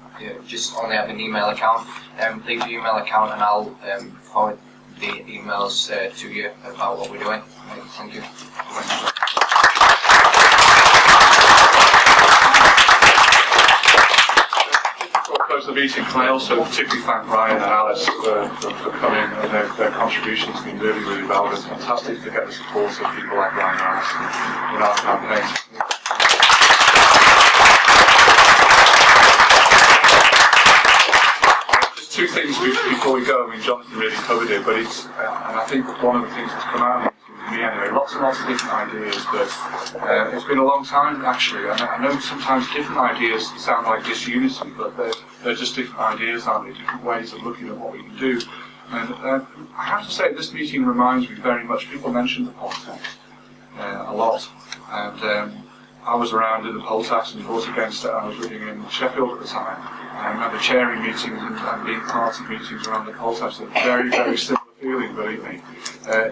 [SPEAKER 4] just only have an email account, leave your email account and I'll forward the emails to you about what we're doing. Thank you.
[SPEAKER 17] Before I close the meeting, can I also particularly thank Ryan and Alice for coming, and their contribution has been really, really valuable. It's fantastic to get the support of people like Ryan and Alice in our campaign. Two things before we go. I mean, Jonathan really covered it, but it's, and I think one of the things that's come out of it, for me anyway, lots and lots of different ideas, but it's been a long time actually, and I know sometimes different ideas sound like disunity, but they're just different ideas, aren't they? Different ways of looking at what we can do. And I have to say, this meeting reminds me very much, people mentioned the poll tax a lot, and I was around in the poll tax and fought against it. I was living in Sheffield at the time. I remember chairing meetings and being part of meetings around the poll tax. A very, very similar feeling, believe me,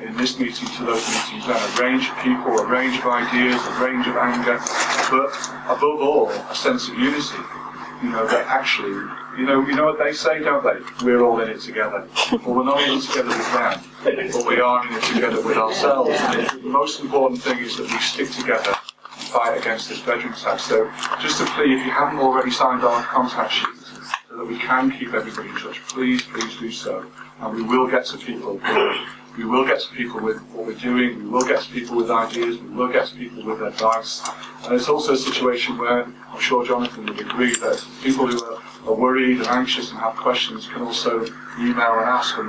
[SPEAKER 17] in this meeting to those meetings. And a range of people, a range of ideas, a range of anger, but above all, a sense of unity. That actually, you know what they say, don't they? We're all in it together. Well, we're not in it together with them, but we are in it together with ourselves. And the most important thing is that we stick together and fight against this bedroom tax. So, just a plea, if you haven't already signed our contact sheets, so that we can keep everybody in touch, please do so. And we will get to people. We will get to people with what we're doing. We will get to people with ideas. We will get to people with advice. And it's also a situation where I'm sure Jonathan would agree that people who are worried and anxious and have questions can also email and ask. And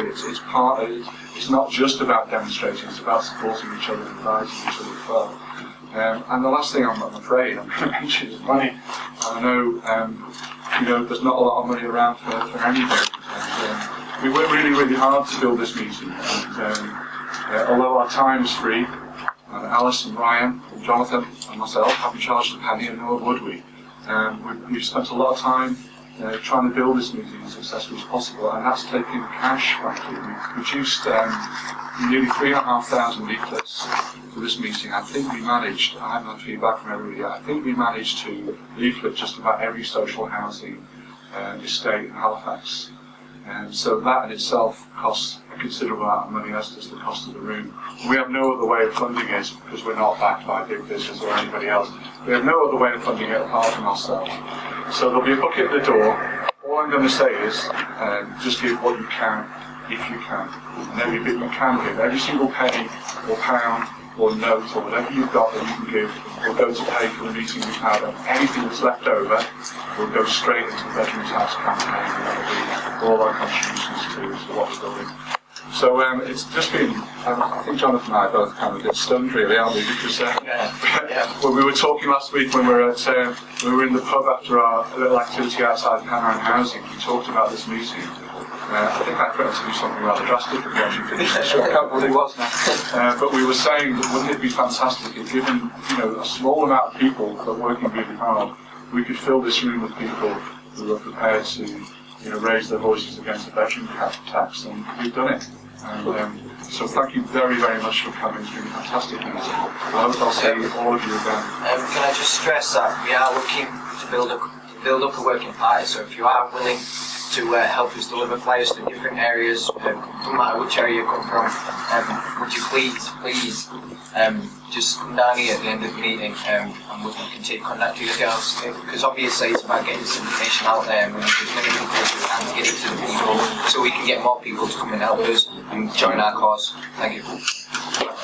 [SPEAKER 17] it's part of it. It's not just about demonstrating. It's about supporting each other and advising each other as well. And the last thing I'm afraid I'm going to mention is money. I know there's not a lot of money around for anybody. And, we worked really, really hard to build this meeting. And although our time is free, Alice and Ryan and Jonathan and myself haven't charged a penny, and nor would we. We've spent a lot of time trying to build this meeting as successful as possible, and that's taken cash, frankly. We've produced nearly 3,500 leaflets for this meeting. I think we managed, I haven't had feedback from everybody yet, I think we managed to leaflet just about every social housing estate in Halifax. So that in itself costs a considerable amount of money, as does the cost of the room. We have no other way of funding it, because we're not backed by big business or anybody else. We have no other way of funding it apart from ourselves. So there'll be a bucket at the door. All I'm going to say is, just give what you can, if you can. And every bit you can give, every single penny or pound or note or whatever you've got that you can give will go to pay for the meeting we've had. And anything that's left over
[SPEAKER 1] will go straight into the bedroom tax campaign, and that will be all our contributions to what we're building. So it's just been, I think Jonathan and I are both kind of a bit stunned really, aren't we? Because when we were talking last week when we were in the pub after our little activity outside Panorama Housing, we talked about this meeting. I think I threatened to do something rather drastic if we actually finished the show. I can't believe it was now. But we were saying that wouldn't it be fantastic if given a small amount of people but working really hard, we could fill this room with people who are prepared to raise their voices against the bedroom tax, and we've done it. And so thank you very, very much for coming. It's been a fantastic meeting. I hope I'll see all of you again.
[SPEAKER 4] Can I just stress that we are looking to build up a working party, so if you are willing to help us deliver flyers to different areas, no matter which area you come from, would you please just come down here at the end of the meeting and we can take contact with you girls, because obviously it's about getting this information out there and we need as many people as we can to get it to the people so we can get more people to come and help us and join our cause. Thank you.